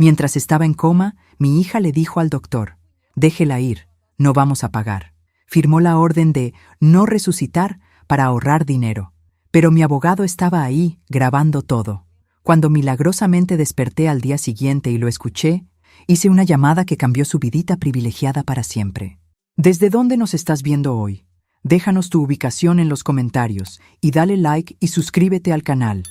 Mientras estaba en coma, mi hija le dijo al doctor: «Déjela ir, no vamos a pagar». Firmó la orden de no resucitar para ahorrar dinero. Pero mi abogado estaba ahí, grabando todo. Cuando milagrosamente desperté al día siguiente y lo escuché, hice una llamada que cambió su vidita privilegiada para siempre. ¿Desde dónde nos estás viendo hoy? Déjanos tu ubicación en los comentarios y dale like y suscríbete al canal.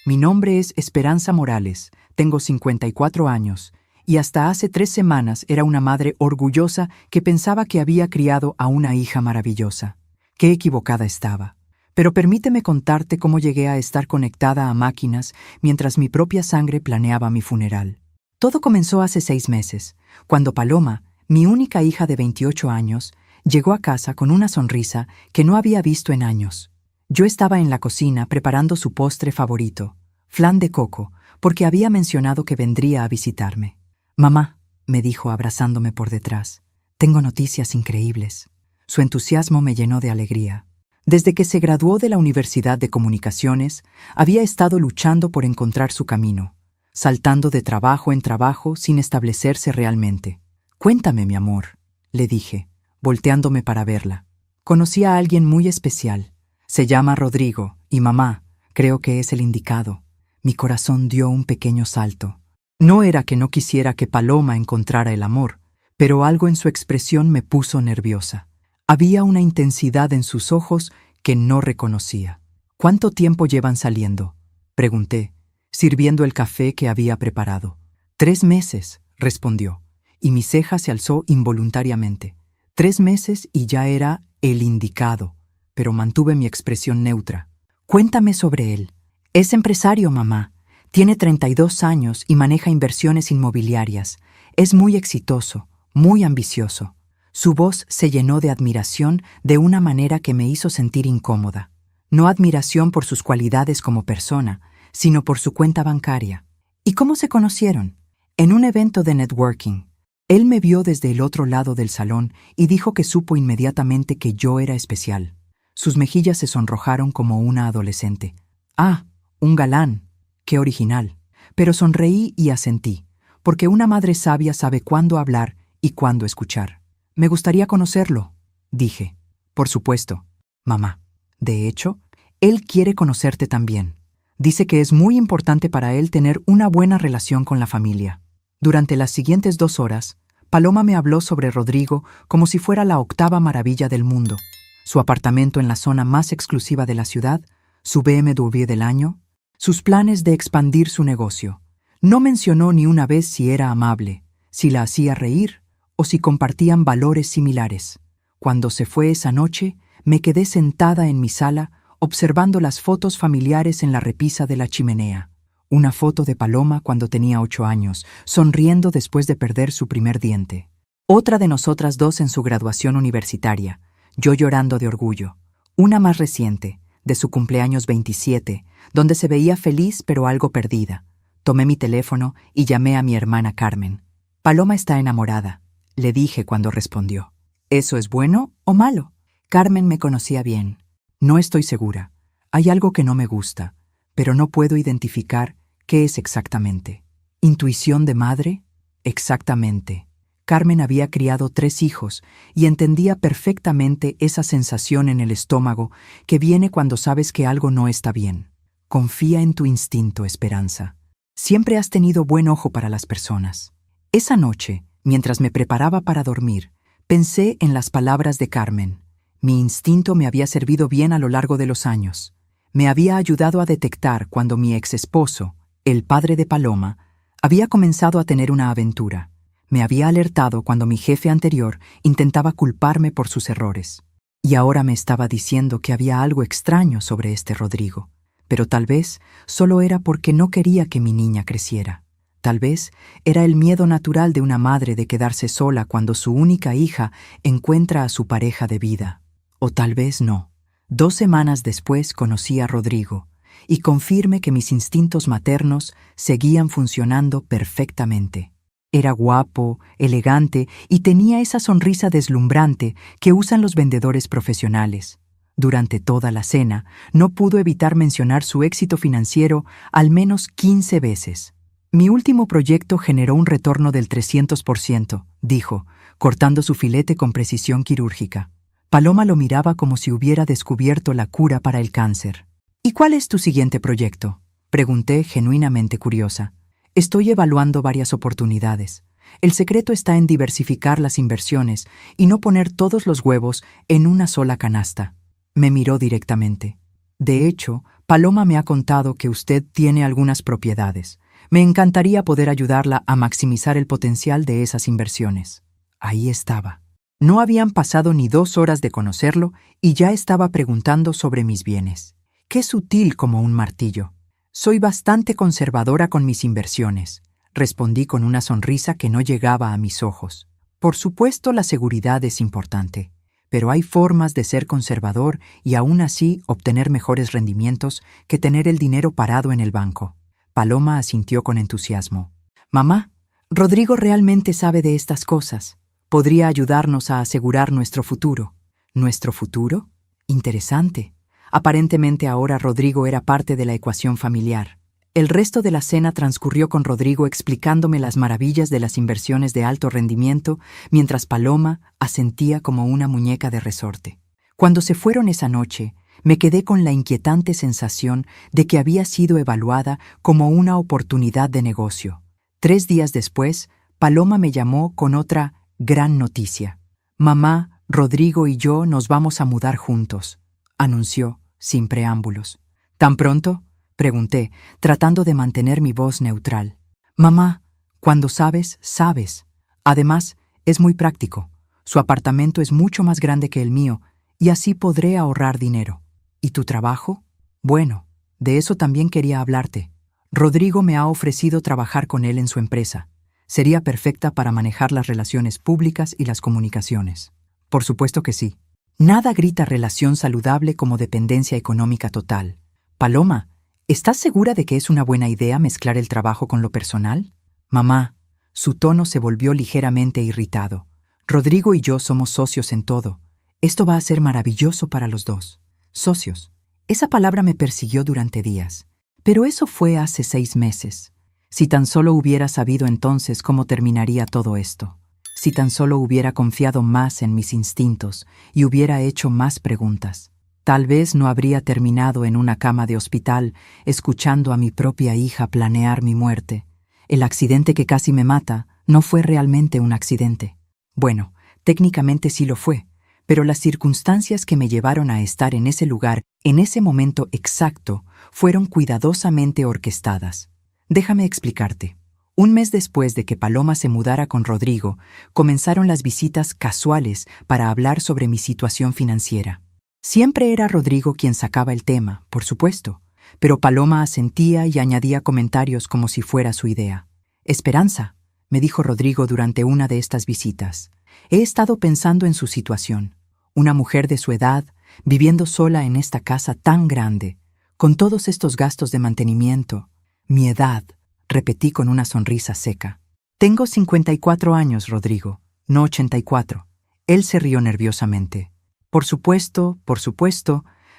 Mi nombre es Esperanza Morales, tengo 54 años y hasta hace 3 semanas era una madre orgullosa que pensaba que había criado a una hija maravillosa. Qué equivocada estaba. Pero permíteme contarte cómo llegué a estar conectada a máquinas mientras mi propia sangre planeaba mi funeral. Todo comenzó hace 6 meses, cuando Paloma, mi única hija de 28 años, llegó a casa con una sonrisa que no había visto en años. Yo estaba en la cocina preparando su postre favorito, flan de coco, porque había mencionado que vendría a visitarme. «Mamá», me dijo abrazándome por detrás, «tengo noticias increíbles». Su entusiasmo me llenó de alegría. Desde que se graduó de la Universidad de Comunicaciones, había estado luchando por encontrar su camino, saltando de trabajo en trabajo sin establecerse realmente. «Cuéntame, mi amor», le dije, volteándome para verla. «Conocí a alguien muy especial. Se llama Rodrigo, y mamá, creo que es el indicado». Mi corazón dio un pequeño salto. No era que no quisiera que Paloma encontrara el amor, pero algo en su expresión me puso nerviosa. Había una intensidad en sus ojos que no reconocía. «¿Cuánto tiempo llevan saliendo?», pregunté, sirviendo el café que había preparado. «3 meses», respondió, y mi ceja se alzó involuntariamente. 3 meses y ya era el indicado, pero mantuve mi expresión neutra. «Cuéntame sobre él». «Es empresario, mamá. Tiene 32 años y maneja inversiones inmobiliarias. Es muy exitoso, muy ambicioso». Su voz se llenó de admiración de una manera que me hizo sentir incómoda. No admiración por sus cualidades como persona, sino por su cuenta bancaria. ¿Y cómo se conocieron? En un evento de networking. Él me vio desde el otro lado del salón y dijo que supo inmediatamente que yo era especial. Sus mejillas se sonrojaron como una adolescente. «Ah, un galán. Qué original». Pero sonreí y asentí, porque una madre sabia sabe cuándo hablar y cuándo escuchar. «Me gustaría conocerlo», dije. «Por supuesto, mamá. De hecho, él quiere conocerte también. Dice que es muy importante para él tener una buena relación con la familia». Durante las siguientes 2 horas, Paloma me habló sobre Rodrigo como si fuera la 8ª maravilla del mundo. Su apartamento en la zona más exclusiva de la ciudad, su BMW del año, sus planes de expandir su negocio. No mencionó ni una vez si era amable, si la hacía reír, o si compartían valores similares. Cuando se fue esa noche, me quedé sentada en mi sala observando las fotos familiares en la repisa de la chimenea. Una foto de Paloma cuando tenía 8 años, sonriendo después de perder su primer diente. Otra de nosotras 2 en su graduación universitaria, yo llorando de orgullo. Una más reciente, de su cumpleaños 27, donde se veía feliz pero algo perdida. Tomé mi teléfono y llamé a mi hermana Carmen. «Paloma está enamorada», le dije cuando respondió. «¿Eso es bueno o malo?» Carmen me conocía bien. «No estoy segura. Hay algo que no me gusta, pero no puedo identificar qué es exactamente». «¿Intuición de madre?» «Exactamente». Carmen había criado 3 hijos y entendía perfectamente esa sensación en el estómago que viene cuando sabes que algo no está bien. Confía en tu instinto, Esperanza. Siempre has tenido buen ojo para las personas. Esa noche, mientras me preparaba para dormir, pensé en las palabras de Carmen. Mi instinto me había servido bien a lo largo de los años. Me había ayudado a detectar cuando mi exesposo, el padre de Paloma, había comenzado a tener una aventura. Me había alertado cuando mi jefe anterior intentaba culparme por sus errores. Y ahora me estaba diciendo que había algo extraño sobre este Rodrigo. Pero tal vez solo era porque no quería que mi niña creciera. Tal vez era el miedo natural de una madre de quedarse sola cuando su única hija encuentra a su pareja de vida. O tal vez no. 2 semanas después conocí a Rodrigo y confirmé que mis instintos maternos seguían funcionando perfectamente. Era guapo, elegante y tenía esa sonrisa deslumbrante que usan los vendedores profesionales. Durante toda la cena, no pudo evitar mencionar su éxito financiero al menos 15 veces. Mi último proyecto generó un retorno del 300%, dijo, cortando su filete con precisión quirúrgica. Paloma lo miraba como si hubiera descubierto la cura para el cáncer. ¿Y cuál es tu siguiente proyecto?, pregunté, genuinamente curiosa. Estoy evaluando varias oportunidades. El secreto está en diversificar las inversiones y no poner todos los huevos en una sola canasta. Me miró directamente. De hecho, Paloma me ha contado que usted tiene algunas propiedades. Me encantaría poder ayudarla a maximizar el potencial de esas inversiones. Ahí estaba. No habían pasado ni 2 horas de conocerlo y ya estaba preguntando sobre mis bienes. Qué sutil como un martillo. Soy bastante conservadora con mis inversiones, respondí con una sonrisa que no llegaba a mis ojos. Por supuesto, la seguridad es importante, pero hay formas de ser conservador y aún así obtener mejores rendimientos que tener el dinero parado en el banco. Paloma asintió con entusiasmo. Mamá, Rodrigo realmente sabe de estas cosas. Podría ayudarnos a asegurar nuestro futuro. ¿Nuestro futuro? Interesante. Aparentemente ahora Rodrigo era parte de la ecuación familiar. El resto de la cena transcurrió con Rodrigo explicándome las maravillas de las inversiones de alto rendimiento, mientras Paloma asentía como una muñeca de resorte. Cuando se fueron esa noche, me quedé con la inquietante sensación de que había sido evaluada como una oportunidad de negocio. 3 días después, Paloma me llamó con otra gran noticia. Mamá, Rodrigo y yo nos vamos a mudar juntos, anunció, sin preámbulos. ¿Tan pronto?, pregunté, tratando de mantener mi voz neutral. Mamá, cuando sabes, sabes. Además, es muy práctico. Su apartamento es mucho más grande que el mío, y así podré ahorrar dinero. ¿Y tu trabajo? Bueno, de eso también quería hablarte. Rodrigo me ha ofrecido trabajar con él en su empresa. Sería perfecta para manejar las relaciones públicas y las comunicaciones. Por supuesto que sí. Nada grita relación saludable como dependencia económica total. Paloma, ¿estás segura de que es una buena idea mezclar el trabajo con lo personal? Mamá, su tono se volvió ligeramente irritado. Rodrigo y yo somos socios en todo. Esto va a ser maravilloso para los dos. Socios. Esa palabra me persiguió durante días. Pero eso fue hace 6 meses. Si tan solo hubiera sabido entonces cómo terminaría todo esto. Si tan solo hubiera confiado más en mis instintos y hubiera hecho más preguntas. Tal vez no habría terminado en una cama de hospital escuchando a mi propia hija planear mi muerte. El accidente que casi me mata no fue realmente un accidente. Bueno, técnicamente sí lo fue, pero las circunstancias que me llevaron a estar en ese lugar, en ese momento exacto, fueron cuidadosamente orquestadas. Déjame explicarte. 1 mes después de que Paloma se mudara con Rodrigo, comenzaron las visitas casuales para hablar sobre mi situación financiera. Siempre era Rodrigo quien sacaba el tema, por supuesto, pero Paloma asentía y añadía comentarios como si fuera su idea. Esperanza, me dijo Rodrigo durante una de estas visitas. He estado pensando en su situación. Una mujer de su edad, viviendo sola en esta casa tan grande, con todos estos gastos de mantenimiento. Mi edad, repetí con una sonrisa seca. Tengo 54 años, Rodrigo, no 84. Él se rió nerviosamente. Por supuesto,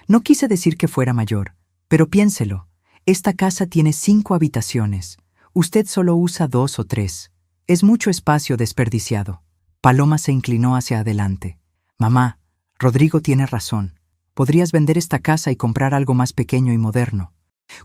no quise decir que fuera mayor, pero piénselo. Esta casa tiene 5 habitaciones. Usted solo usa 2 o 3. Es mucho espacio desperdiciado. Paloma se inclinó hacia adelante. Mamá, Rodrigo tiene razón. Podrías vender esta casa y comprar algo más pequeño y moderno.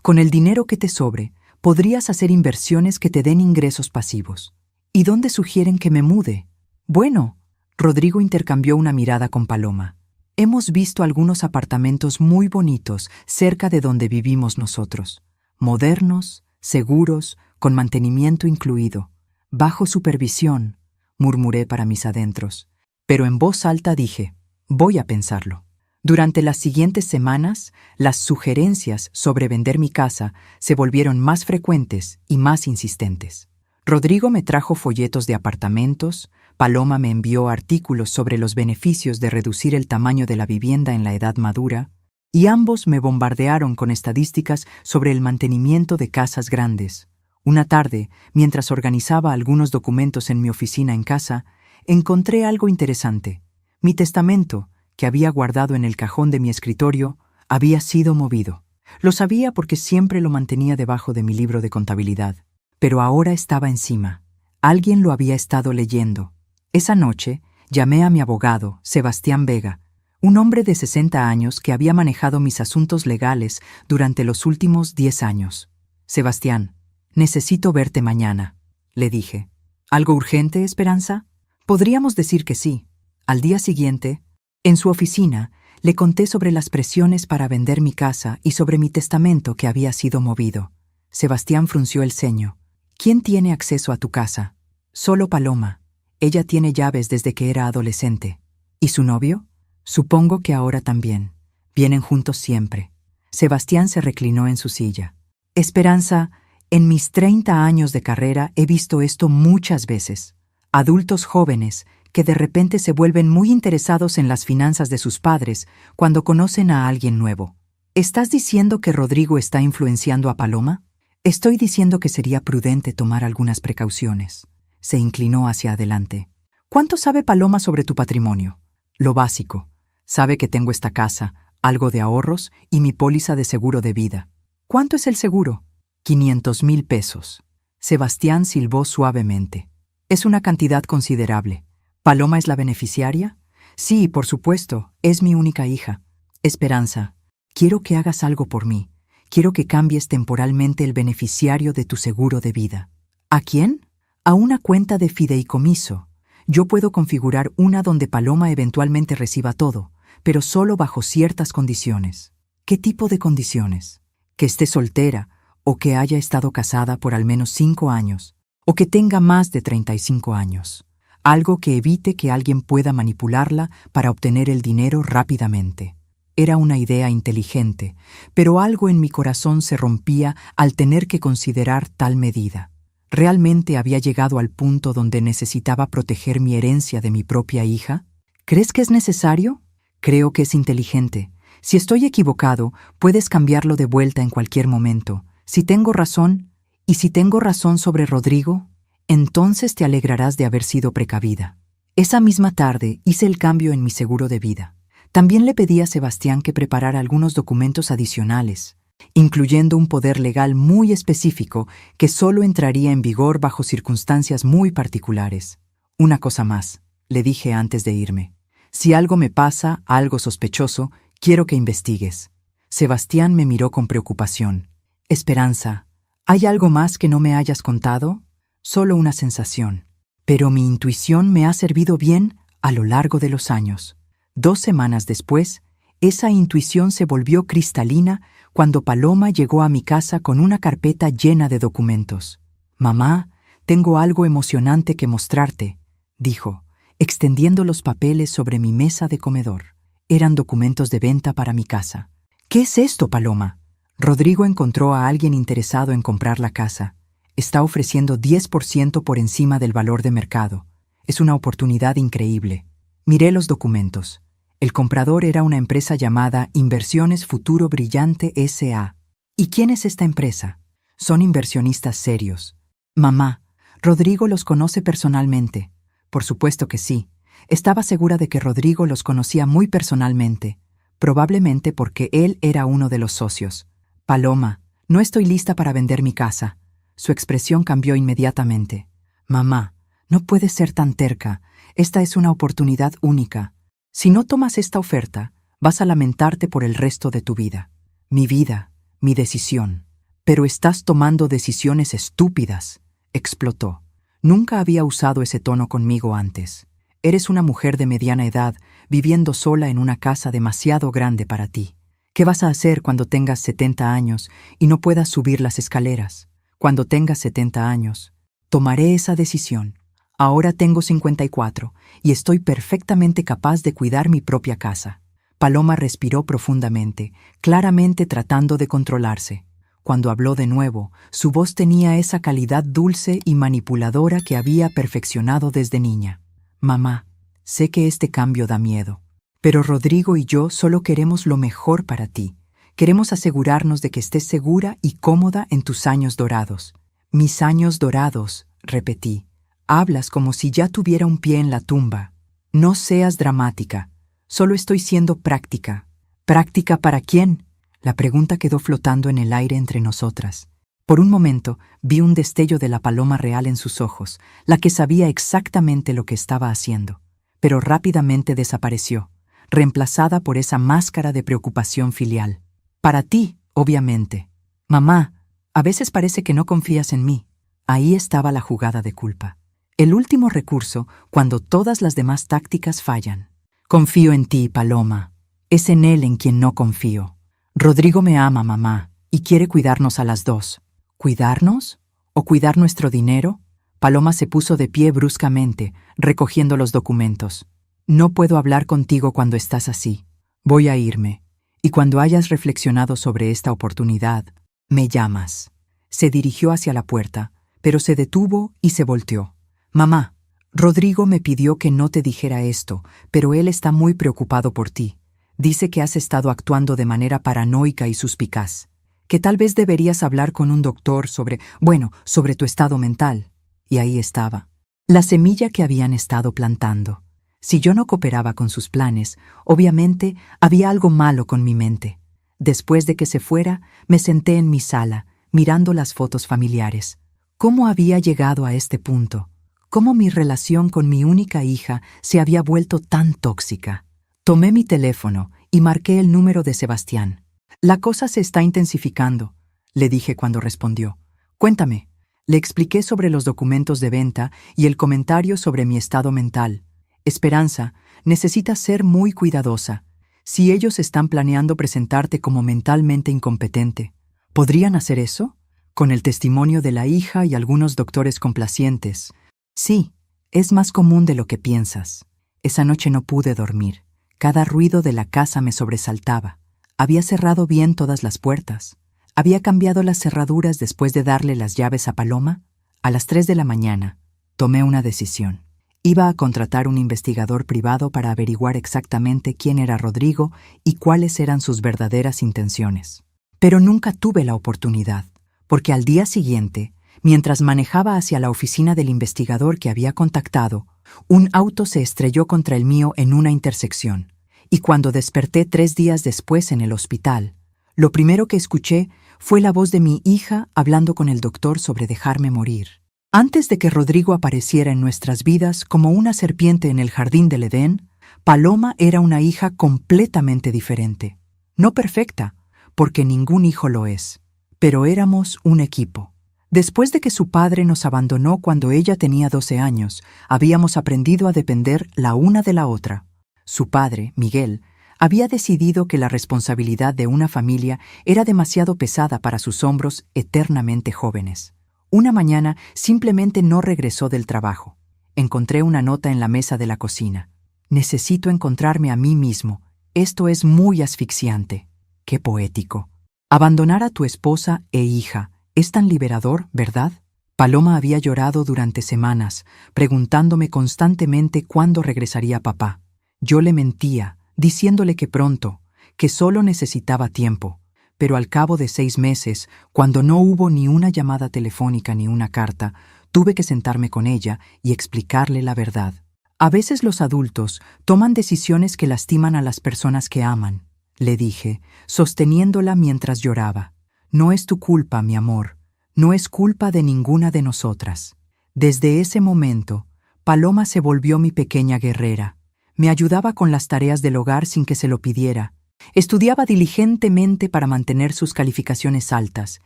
Con el dinero que te sobre, podrías hacer inversiones que te den ingresos pasivos. ¿Y dónde sugieren que me mude? Bueno, Rodrigo intercambió una mirada con Paloma. Hemos visto algunos apartamentos muy bonitos cerca de donde vivimos nosotros. Modernos, seguros, con mantenimiento incluido. Bajo supervisión, murmuré para mis adentros. Pero en voz alta dije, voy a pensarlo. Durante las siguientes semanas, las sugerencias sobre vender mi casa se volvieron más frecuentes y más insistentes. Rodrigo me trajo folletos de apartamentos, Paloma me envió artículos sobre los beneficios de reducir el tamaño de la vivienda en la edad madura, y ambos me bombardearon con estadísticas sobre el mantenimiento de casas grandes. Una tarde, mientras organizaba algunos documentos en mi oficina en casa, encontré algo interesante. Mi testamento, que había guardado en el cajón de mi escritorio, había sido movido. Lo sabía porque siempre lo mantenía debajo de mi libro de contabilidad. pero ahora estaba encima. Alguien lo había estado leyendo. Esa noche llamé a mi abogado, Sebastián Vega, un hombre de 60 años que había manejado mis asuntos legales durante los últimos 10 años. Sebastián, necesito verte mañana, le dije. ¿Algo urgente, Esperanza? Podríamos decir que sí. Al día siguiente, en su oficina, le conté sobre las presiones para vender mi casa y sobre mi testamento que había sido movido. Sebastián frunció el ceño. ¿Quién tiene acceso a tu casa? Solo Paloma. Ella tiene llaves desde que era adolescente. ¿Y su novio? Supongo que ahora también. Vienen juntos siempre. Sebastián se reclinó en su silla. Esperanza, en mis 30 años de carrera he visto esto muchas veces. Adultos jóvenes que de repente se vuelven muy interesados en las finanzas de sus padres cuando conocen a alguien nuevo. ¿Estás diciendo que Rodrigo está influenciando a Paloma? Estoy diciendo que sería prudente tomar algunas precauciones. Se inclinó hacia adelante. ¿Cuánto sabe Paloma sobre tu patrimonio? Lo básico. Sabe que tengo esta casa, algo de ahorros y mi póliza de seguro de vida. ¿Cuánto es el seguro? 500,000 pesos. Sebastián silbó suavemente. Es una cantidad considerable. ¿Paloma es la beneficiaria? Sí, por supuesto, es mi única hija. Esperanza, quiero que hagas algo por mí. Quiero que cambies temporalmente el beneficiario de tu seguro de vida. ¿A quién? A una cuenta de fideicomiso. Yo puedo configurar una donde Paloma eventualmente reciba todo, pero solo bajo ciertas condiciones. ¿Qué tipo de condiciones? Que esté soltera, o que haya estado casada por al menos 5 años, o que tenga más de 35 años. Algo que evite que alguien pueda manipularla para obtener el dinero rápidamente. Era una idea inteligente, pero algo en mi corazón se rompía al tener que considerar tal medida. ¿Realmente había llegado al punto donde necesitaba proteger mi herencia de mi propia hija? ¿Crees que es necesario? Creo que es inteligente. Si estoy equivocado, puedes cambiarlo de vuelta en cualquier momento. Si tengo razón, y si tengo razón sobre Rodrigo, entonces te alegrarás de haber sido precavida. Esa misma tarde hice el cambio en mi seguro de vida. También le pedí a Sebastián que preparara algunos documentos adicionales, incluyendo un poder legal muy específico que solo entraría en vigor bajo circunstancias muy particulares. Una cosa más, le dije antes de irme. Si algo me pasa, algo sospechoso, quiero que investigues. Sebastián me miró con preocupación. Esperanza, ¿hay algo más que no me hayas contado? Solo una sensación. Pero mi intuición me ha servido bien a lo largo de los años. 2 semanas después, esa intuición se volvió cristalina cuando Paloma llegó a mi casa con una carpeta llena de documentos. «Mamá, tengo algo emocionante que mostrarte», dijo, extendiendo los papeles sobre mi mesa de comedor. Eran documentos de venta para mi casa. «¿Qué es esto, Paloma?» Rodrigo encontró a alguien interesado en comprar la casa. Está ofreciendo 10% por encima del valor de mercado. Es una oportunidad increíble. Miré los documentos. El comprador era una empresa llamada Inversiones Futuro Brillante S.A. ¿Y quién es esta empresa? Son inversionistas serios. Mamá, Rodrigo los conoce personalmente. Por supuesto que sí. Estaba segura de que Rodrigo los conocía muy personalmente, probablemente porque él era uno de los socios. Paloma, no estoy lista para vender mi casa. Su expresión cambió inmediatamente. Mamá, no puedes ser tan terca. Esta es una oportunidad única. Si no tomas esta oferta, vas a lamentarte por el resto de tu vida. Mi vida, mi decisión. Pero estás tomando decisiones estúpidas, explotó. Nunca había usado ese tono conmigo antes. Eres una mujer de mediana edad, viviendo sola en una casa demasiado grande para ti. ¿Qué vas a hacer cuando tengas 70 años y no puedas subir las escaleras? Cuando tengas 70 años, tomaré esa decisión. Ahora tengo 54 y estoy perfectamente capaz de cuidar mi propia casa. Paloma respiró profundamente, claramente tratando de controlarse. Cuando habló de nuevo, su voz tenía esa calidad dulce y manipuladora que había perfeccionado desde niña. Mamá, sé que este cambio da miedo, pero Rodrigo y yo solo queremos lo mejor para ti. Queremos asegurarnos de que estés segura y cómoda en tus años dorados. Mis años dorados, repetí. Hablas como si ya tuviera un pie en la tumba. No seas dramática. Solo estoy siendo práctica. ¿Práctica para quién? La pregunta quedó flotando en el aire entre nosotras. Por un momento vi un destello de la Paloma real en sus ojos, la que sabía exactamente lo que estaba haciendo, pero rápidamente desapareció, reemplazada por esa máscara de preocupación filial. Para ti, obviamente. Mamá, a veces parece que no confías en mí. Ahí estaba la jugada de culpa. El último recurso cuando todas las demás tácticas fallan. Confío en ti, Paloma. Es en él en quien no confío. Rodrigo me ama, mamá, y quiere cuidarnos a las dos. ¿Cuidarnos? ¿O cuidar nuestro dinero? Paloma se puso de pie bruscamente, recogiendo los documentos. No puedo hablar contigo cuando estás así. Voy a irme. Y cuando hayas reflexionado sobre esta oportunidad, me llamas. Se dirigió hacia la puerta, pero se detuvo y se volteó. Mamá, Rodrigo me pidió que no te dijera esto, pero él está muy preocupado por ti. Dice que has estado actuando de manera paranoica y suspicaz, que tal vez deberías hablar con un doctor sobre tu estado mental. Y ahí estaba, la semilla que habían estado plantando. Si yo no cooperaba con sus planes, obviamente había algo malo con mi mente. Después de que se fuera, me senté en mi sala, mirando las fotos familiares. ¿Cómo había llegado a este punto? ¿Cómo mi relación con mi única hija se había vuelto tan tóxica? Tomé mi teléfono y marqué el número de Sebastián. La cosa se está intensificando, le dije cuando respondió. Cuéntame. Le expliqué sobre los documentos de venta y el comentario sobre mi estado mental. Esperanza, necesitas ser muy cuidadosa. Si ellos están planeando presentarte como mentalmente incompetente, ¿podrían hacer eso? Con el testimonio de la hija y algunos doctores complacientes. Sí, es más común de lo que piensas. Esa noche no pude dormir. Cada ruido de la casa me sobresaltaba. Había cerrado bien todas las puertas. Había cambiado las cerraduras después de darle las llaves a Paloma. A las 3 de la mañana, tomé una decisión. Iba a contratar un investigador privado para averiguar exactamente quién era Rodrigo y cuáles eran sus verdaderas intenciones. Pero nunca tuve la oportunidad, porque al día siguiente, mientras manejaba hacia la oficina del investigador que había contactado, un auto se estrelló contra el mío en una intersección. Y cuando desperté 3 días después en el hospital, lo primero que escuché fue la voz de mi hija hablando con el doctor sobre dejarme morir. Antes de que Rodrigo apareciera en nuestras vidas como una serpiente en el jardín del Edén, Paloma era una hija completamente diferente. No perfecta, porque ningún hijo lo es, pero éramos un equipo. Después de que su padre nos abandonó cuando ella tenía 12 años, habíamos aprendido a depender la una de la otra. Su padre, Miguel, había decidido que la responsabilidad de una familia era demasiado pesada para sus hombros eternamente jóvenes. Una mañana simplemente no regresó del trabajo. Encontré una nota en la mesa de la cocina. Necesito encontrarme a mí mismo. Esto es muy asfixiante. Qué poético. Abandonar a tu esposa e hija es tan liberador, ¿verdad? Paloma había llorado durante semanas, preguntándome constantemente cuándo regresaría papá. Yo le mentía, diciéndole que pronto, que solo necesitaba tiempo. Pero al cabo de 6 meses, cuando no hubo ni una llamada telefónica ni una carta, tuve que sentarme con ella y explicarle la verdad. A veces los adultos toman decisiones que lastiman a las personas que aman, le dije, sosteniéndola mientras lloraba. No es tu culpa, mi amor. No es culpa de ninguna de nosotras. Desde ese momento, Paloma se volvió mi pequeña guerrera. Me ayudaba con las tareas del hogar sin que se lo pidiera. Estudiaba diligentemente para mantener sus calificaciones altas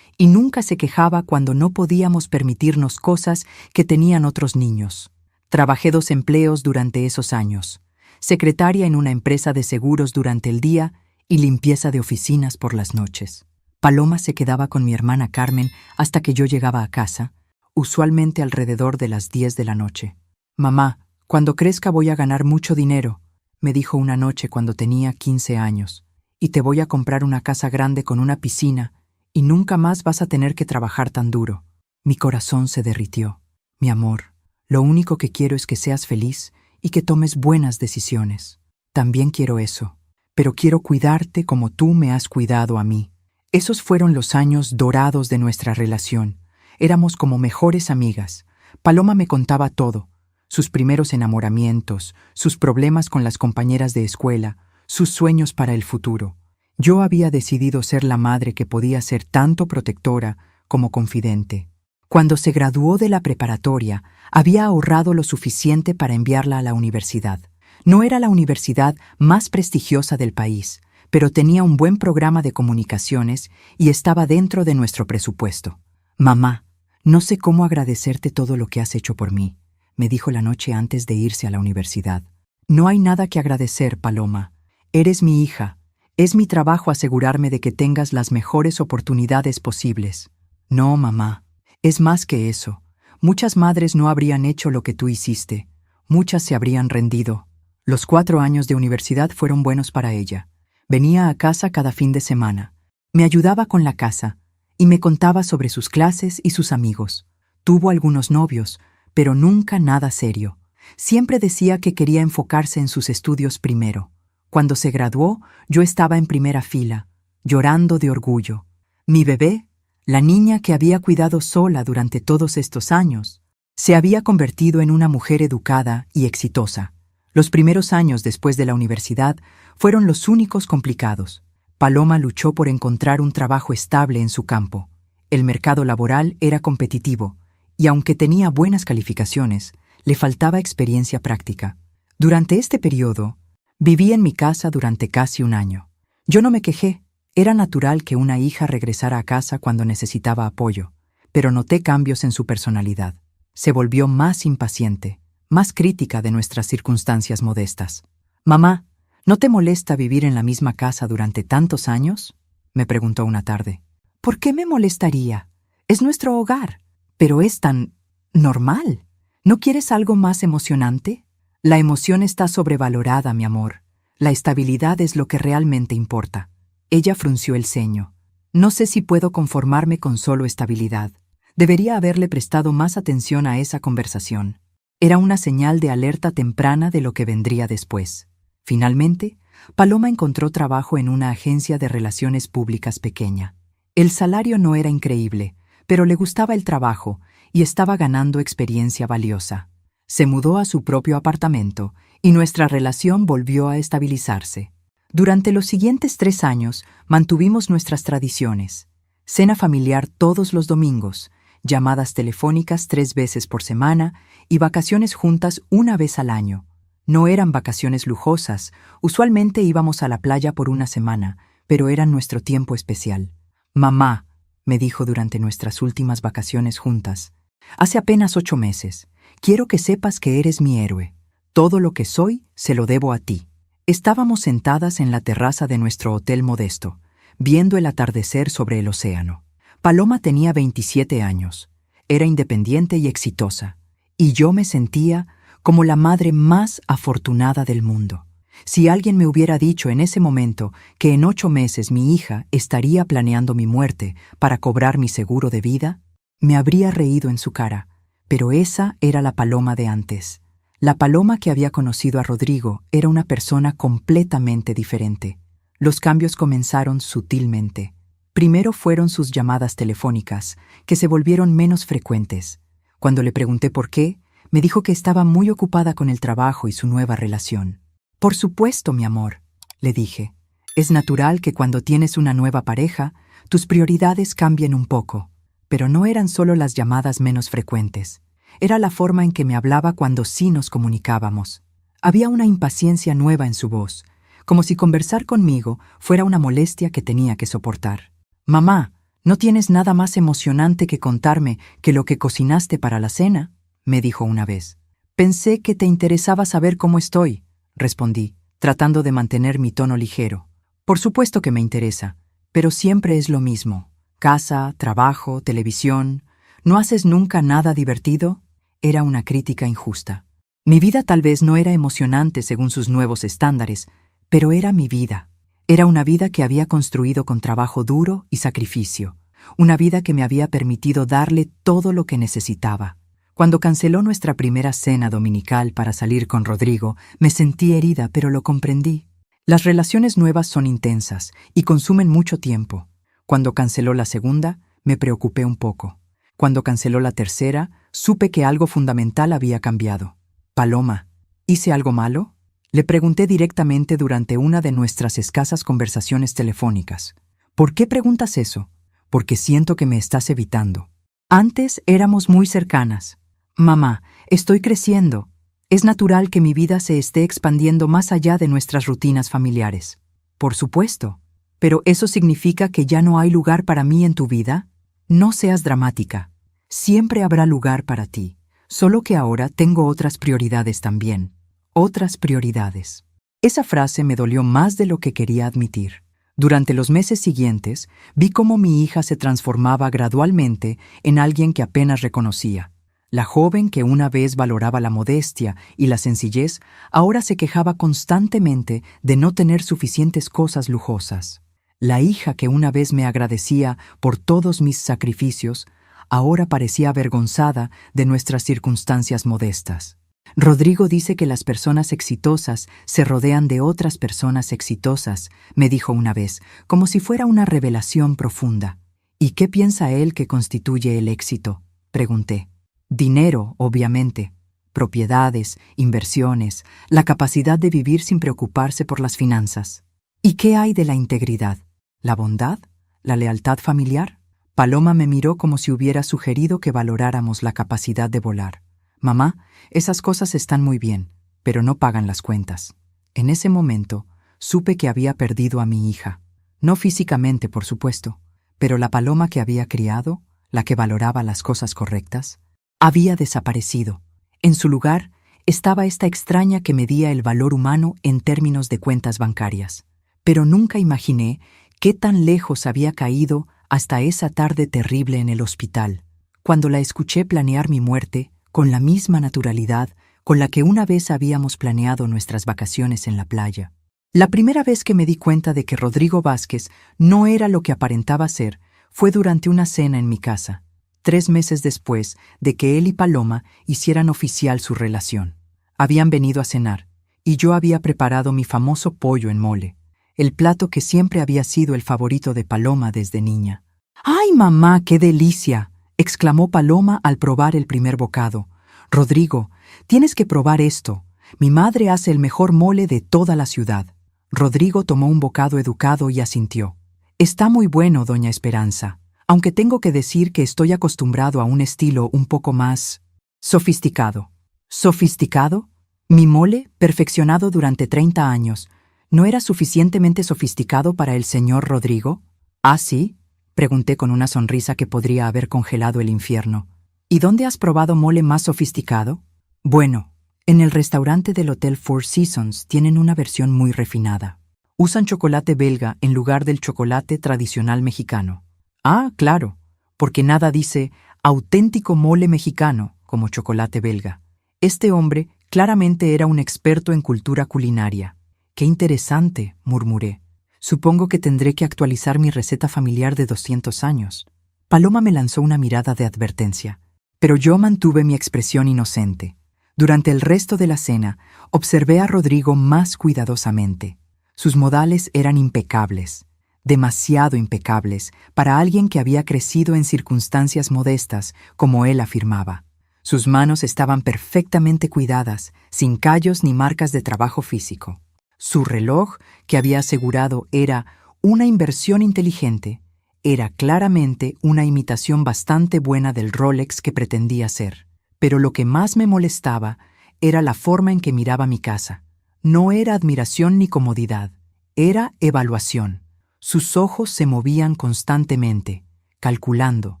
y nunca se quejaba cuando no podíamos permitirnos cosas que tenían otros niños. Trabajé 2 empleos durante esos años, secretaria en una empresa de seguros durante el día y limpieza de oficinas por las noches. Paloma se quedaba con mi hermana Carmen hasta que yo llegaba a casa, usualmente alrededor de las 10 de la noche. Mamá, cuando crezca voy a ganar mucho dinero, me dijo una noche cuando tenía 15 años, y te voy a comprar una casa grande con una piscina, y nunca más vas a tener que trabajar tan duro. Mi corazón se derritió. Mi amor, lo único que quiero es que seas feliz y que tomes buenas decisiones. También quiero eso, pero quiero cuidarte como tú me has cuidado a mí. Esos fueron los años dorados de nuestra relación. Éramos como mejores amigas. Paloma me contaba todo. Sus primeros enamoramientos, sus problemas con las compañeras de escuela, sus sueños para el futuro. Yo había decidido ser la madre que podía ser tanto protectora como confidente. Cuando se graduó de la preparatoria, había ahorrado lo suficiente para enviarla a la universidad. No era la universidad más prestigiosa del país, pero tenía un buen programa de comunicaciones y estaba dentro de nuestro presupuesto. «Mamá, no sé cómo agradecerte todo lo que has hecho por mí», me dijo la noche antes de irse a la universidad. «No hay nada que agradecer, Paloma. Eres mi hija. Es mi trabajo asegurarme de que tengas las mejores oportunidades posibles». «No, mamá. Es más que eso. Muchas madres no habrían hecho lo que tú hiciste. Muchas se habrían rendido». Los 4 años de universidad fueron buenos para ella. Venía a casa cada fin de semana. Me ayudaba con la casa y me contaba sobre sus clases y sus amigos. Tuvo algunos novios, pero nunca nada serio. Siempre decía que quería enfocarse en sus estudios primero. Cuando se graduó, yo estaba en primera fila, llorando de orgullo. Mi bebé, la niña que había cuidado sola durante todos estos años, se había convertido en una mujer educada y exitosa. Los primeros años después de la universidad fueron los únicos complicados. Paloma luchó por encontrar un trabajo estable en su campo. El mercado laboral era competitivo, y aunque tenía buenas calificaciones, le faltaba experiencia práctica. Durante este periodo, viví en mi casa durante casi un año. Yo no me quejé. Era natural que una hija regresara a casa cuando necesitaba apoyo, pero noté cambios en su personalidad. Se volvió más impaciente, más crítica de nuestras circunstancias modestas. «Mamá, ¿no te molesta vivir en la misma casa durante tantos años?», me preguntó una tarde. «¿Por qué me molestaría? Es nuestro hogar, pero es tan normal. ¿No quieres algo más emocionante? La emoción está sobrevalorada, mi amor. La estabilidad es lo que realmente importa». Ella frunció el ceño. «No sé si puedo conformarme con solo estabilidad». Debería haberle prestado más atención a esa conversación. Era una señal de alerta temprana de lo que vendría después. Finalmente, Paloma encontró trabajo en una agencia de relaciones públicas pequeña. El salario no era increíble, pero le gustaba el trabajo y estaba ganando experiencia valiosa. Se mudó a su propio apartamento y nuestra relación volvió a estabilizarse. Durante los siguientes 3 años mantuvimos nuestras tradiciones: cena familiar todos los domingos, llamadas telefónicas 3 veces por semana y vacaciones juntas 1 vez al año. No eran vacaciones lujosas, usualmente íbamos a la playa por 1 semana, pero eran nuestro tiempo especial. «Mamá», me dijo durante nuestras últimas vacaciones juntas, «hace apenas 8 meses, quiero que sepas que eres mi héroe. Todo lo que soy se lo debo a ti». Estábamos sentadas en la terraza de nuestro hotel modesto, viendo el atardecer sobre el océano. Paloma tenía 27 años, era independiente y exitosa, y yo me sentía como la madre más afortunada del mundo. Si alguien me hubiera dicho en ese momento que en 8 meses mi hija estaría planeando mi muerte para cobrar mi seguro de vida, me habría reído en su cara, pero esa era la Paloma de antes. La Paloma que había conocido a Rodrigo era una persona completamente diferente. Los cambios comenzaron sutilmente. Primero fueron sus llamadas telefónicas, que se volvieron menos frecuentes. Cuando le pregunté por qué, me dijo que estaba muy ocupada con el trabajo y su nueva relación. «Por supuesto, mi amor», le dije. «Es natural que cuando tienes una nueva pareja, tus prioridades cambien un poco». Pero no eran solo las llamadas menos frecuentes. Era la forma en que me hablaba cuando sí nos comunicábamos. Había una impaciencia nueva en su voz, como si conversar conmigo fuera una molestia que tenía que soportar. «Mamá, ¿no tienes nada más emocionante que contarme que lo que cocinaste para la cena?», me dijo una vez. «Pensé que te interesaba saber cómo estoy», respondí, tratando de mantener mi tono ligero. «Por supuesto que me interesa, pero siempre es lo mismo. Casa, trabajo, televisión. ¿No haces nunca nada divertido?». Era una crítica injusta. Mi vida tal vez no era emocionante según sus nuevos estándares, pero era mi vida. Era una vida que había construido con trabajo duro y sacrificio. Una vida que me había permitido darle todo lo que necesitaba. Cuando canceló nuestra primera cena dominical para salir con Rodrigo, me sentí herida, pero lo comprendí. Las relaciones nuevas son intensas y consumen mucho tiempo. Cuando canceló la segunda, me preocupé un poco. Cuando canceló la tercera, supe que algo fundamental había cambiado. «Paloma, ¿hice algo malo?», le pregunté directamente durante una de nuestras escasas conversaciones telefónicas. «¿Por qué preguntas eso? porque siento que me estás evitando. Antes éramos muy cercanas. Mamá, estoy creciendo. Es natural que mi vida se esté expandiendo más allá de nuestras rutinas familiares. Por supuesto. ¿Pero eso significa que ya no hay lugar para mí en tu vida? No seas dramática. Siempre habrá lugar para ti, solo que ahora tengo otras prioridades también. Otras prioridades. Esa frase me dolió más de lo que quería admitir. Durante los meses siguientes, vi cómo mi hija se transformaba gradualmente en alguien que apenas reconocía. La joven que una vez valoraba la modestia y la sencillez, ahora se quejaba constantemente de no tener suficientes cosas lujosas. La hija que una vez me agradecía por todos mis sacrificios, ahora parecía avergonzada de nuestras circunstancias modestas. Rodrigo dice que las personas exitosas se rodean de otras personas exitosas, me dijo una vez, como si fuera una revelación profunda. ¿Y qué piensa él que constituye el éxito?, pregunté. Dinero, obviamente. Propiedades, inversiones, la capacidad de vivir sin preocuparse por las finanzas. ¿Y qué hay de la integridad? ¿La bondad? ¿La lealtad familiar? Paloma me miró como si hubiera sugerido que valoráramos la capacidad de volar. Mamá, esas cosas están muy bien, pero no pagan las cuentas. En ese momento, supe que había perdido a mi hija. No físicamente, por supuesto, pero la Paloma que había criado, la que valoraba las cosas correctas, había desaparecido. En su lugar, estaba esta extraña que medía el valor humano en términos de cuentas bancarias. Pero nunca imaginé qué tan lejos había caído hasta esa tarde terrible en el hospital, cuando la escuché planear mi muerte con la misma naturalidad con la que una vez habíamos planeado nuestras vacaciones en la playa. La primera vez que me di cuenta de que Rodrigo Vázquez no era lo que aparentaba ser fue durante una cena en mi casa, 3 meses después de que él y Paloma hicieran oficial su relación. Habían venido a cenar, y yo había preparado mi famoso pollo en mole, el plato que siempre había sido el favorito de Paloma desde niña. ¡Ay, mamá, qué delicia!, exclamó Paloma al probar el primer bocado. Rodrigo, tienes que probar esto. Mi madre hace el mejor mole de toda la ciudad. Rodrigo tomó un bocado educado y asintió. Está muy bueno, doña Esperanza, aunque tengo que decir que estoy acostumbrado a un estilo un poco más sofisticado. ¿Sofisticado? Mi mole, perfeccionado durante 30 años, ¿no era suficientemente sofisticado para el señor Rodrigo? ¿Ah, sí?, pregunté con una sonrisa que podría haber congelado el infierno. ¿Y dónde has probado mole más sofisticado? Bueno, en el restaurante del Hotel Four Seasons tienen una versión muy refinada. Usan chocolate belga en lugar del chocolate tradicional mexicano. Ah, claro, porque nada dice auténtico mole mexicano como chocolate belga. Este hombre claramente era un experto en cultura culinaria. ¡Qué interesante!, murmuré. Supongo que tendré que actualizar mi receta familiar de 200 años. Paloma me lanzó una mirada de advertencia, pero yo mantuve mi expresión inocente. Durante el resto de la cena, observé a Rodrigo más cuidadosamente. Sus modales eran impecables, demasiado impecables para alguien que había crecido en circunstancias modestas, como él afirmaba. Sus manos estaban perfectamente cuidadas, sin callos ni marcas de trabajo físico. Su reloj, que había asegurado era una inversión inteligente, era claramente una imitación bastante buena del Rolex que pretendía ser. Pero lo que más me molestaba era la forma en que miraba mi casa. No era admiración ni comodidad, era evaluación. Sus ojos se movían constantemente, calculando,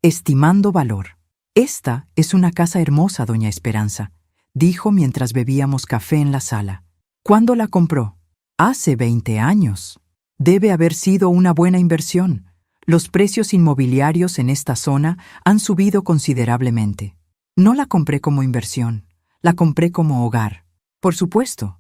estimando valor. «Esta es una casa hermosa, doña Esperanza», dijo mientras bebíamos café en la sala. ¿Cuándo la compró? Hace 20 años. Debe haber sido una buena inversión. Los precios inmobiliarios en esta zona han subido considerablemente. No la compré como inversión, la compré como hogar. Por supuesto,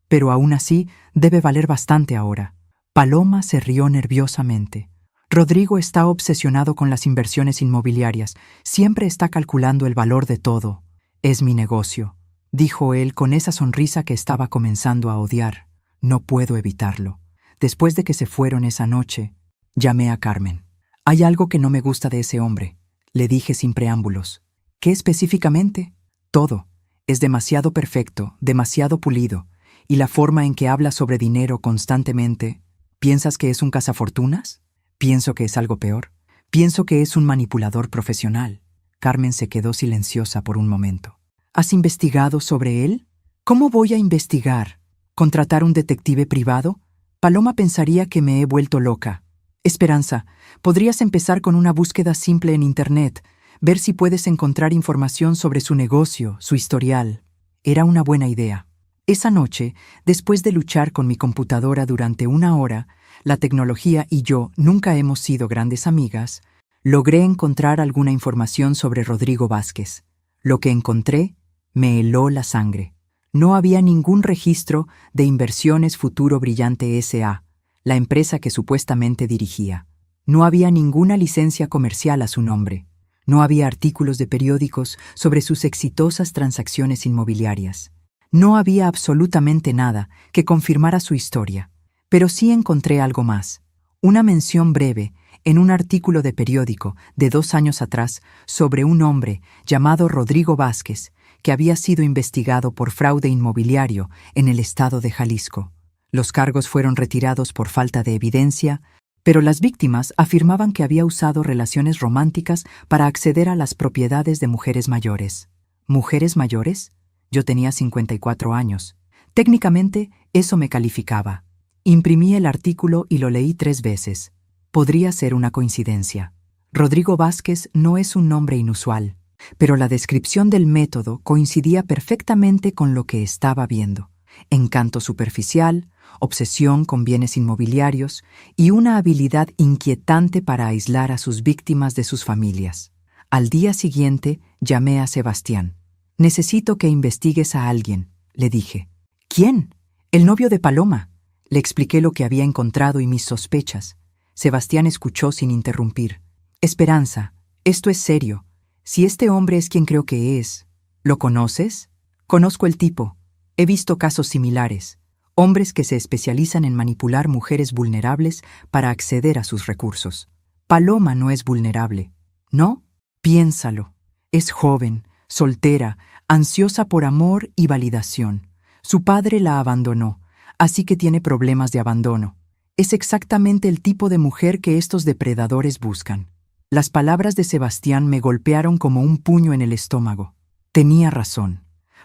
pero aún así debe valer bastante ahora. Paloma se rió nerviosamente. Rodrigo está obsesionado con las inversiones inmobiliarias. Siempre está calculando el valor de todo. Es mi negocio, dijo él con esa sonrisa que estaba comenzando a odiar. No puedo evitarlo. Después de que se fueron esa noche, llamé a Carmen. Hay algo que no me gusta de ese hombre, le dije sin preámbulos. ¿Qué específicamente? Todo. Es demasiado perfecto, demasiado pulido, y la forma en que habla sobre dinero constantemente. ¿Piensas que es un cazafortunas? Pienso que es algo peor. Pienso que es un manipulador profesional. Carmen se quedó silenciosa por un momento. ¿Has investigado sobre él? ¿Cómo voy a investigar? ¿Contratar un detective privado? Paloma pensaría que me he vuelto loca. Esperanza, podrías empezar con una búsqueda simple en Internet, ver si puedes encontrar información sobre su negocio, su historial. Era una buena idea. Esa noche, después de luchar con mi computadora durante una hora, la tecnología y yo nunca hemos sido grandes amigas, logré encontrar alguna información sobre Rodrigo Vázquez. Lo que encontré me heló la sangre. No había ningún registro de Inversiones Futuro Brillante S.A., la empresa que supuestamente dirigía. No había ninguna licencia comercial a su nombre. No había artículos de periódicos sobre sus exitosas transacciones inmobiliarias. No había absolutamente nada que confirmara su historia. Pero sí encontré algo más. Una mención breve en un artículo de periódico de 2 años atrás sobre un hombre llamado Rodrigo Vázquez, que había sido investigado por fraude inmobiliario en el estado de Jalisco. Los cargos fueron retirados por falta de evidencia, pero las víctimas afirmaban que había usado relaciones románticas para acceder a las propiedades de mujeres mayores. ¿Mujeres mayores? Yo tenía 54 años. Técnicamente, eso me calificaba. Imprimí el artículo y lo leí 3 veces. Podría ser una coincidencia. Rodrigo Vázquez no es un nombre inusual, pero la descripción del método coincidía perfectamente con lo que estaba viendo. Encanto superficial, obsesión con bienes inmobiliarios y una habilidad inquietante para aislar a sus víctimas de sus familias. Al día siguiente llamé a Sebastián. «Necesito que investigues a alguien», le dije. «¿Quién?» «El novio de Paloma». Le expliqué lo que había encontrado y mis sospechas. Sebastián escuchó sin interrumpir. «Esperanza, esto es serio. Si este hombre es quien creo que es, ¿lo conoces?» «Conozco el tipo. He visto casos similares. Hombres que se especializan en manipular mujeres vulnerables para acceder a sus recursos. Paloma no es vulnerable, ¿no? Piénsalo. Es joven, soltera, ansiosa por amor y validación. Su padre la abandonó, así que tiene problemas de abandono. Es exactamente el tipo de mujer que estos depredadores buscan». Las palabras de Sebastián me golpearon como un puño en el estómago. Tenía razón.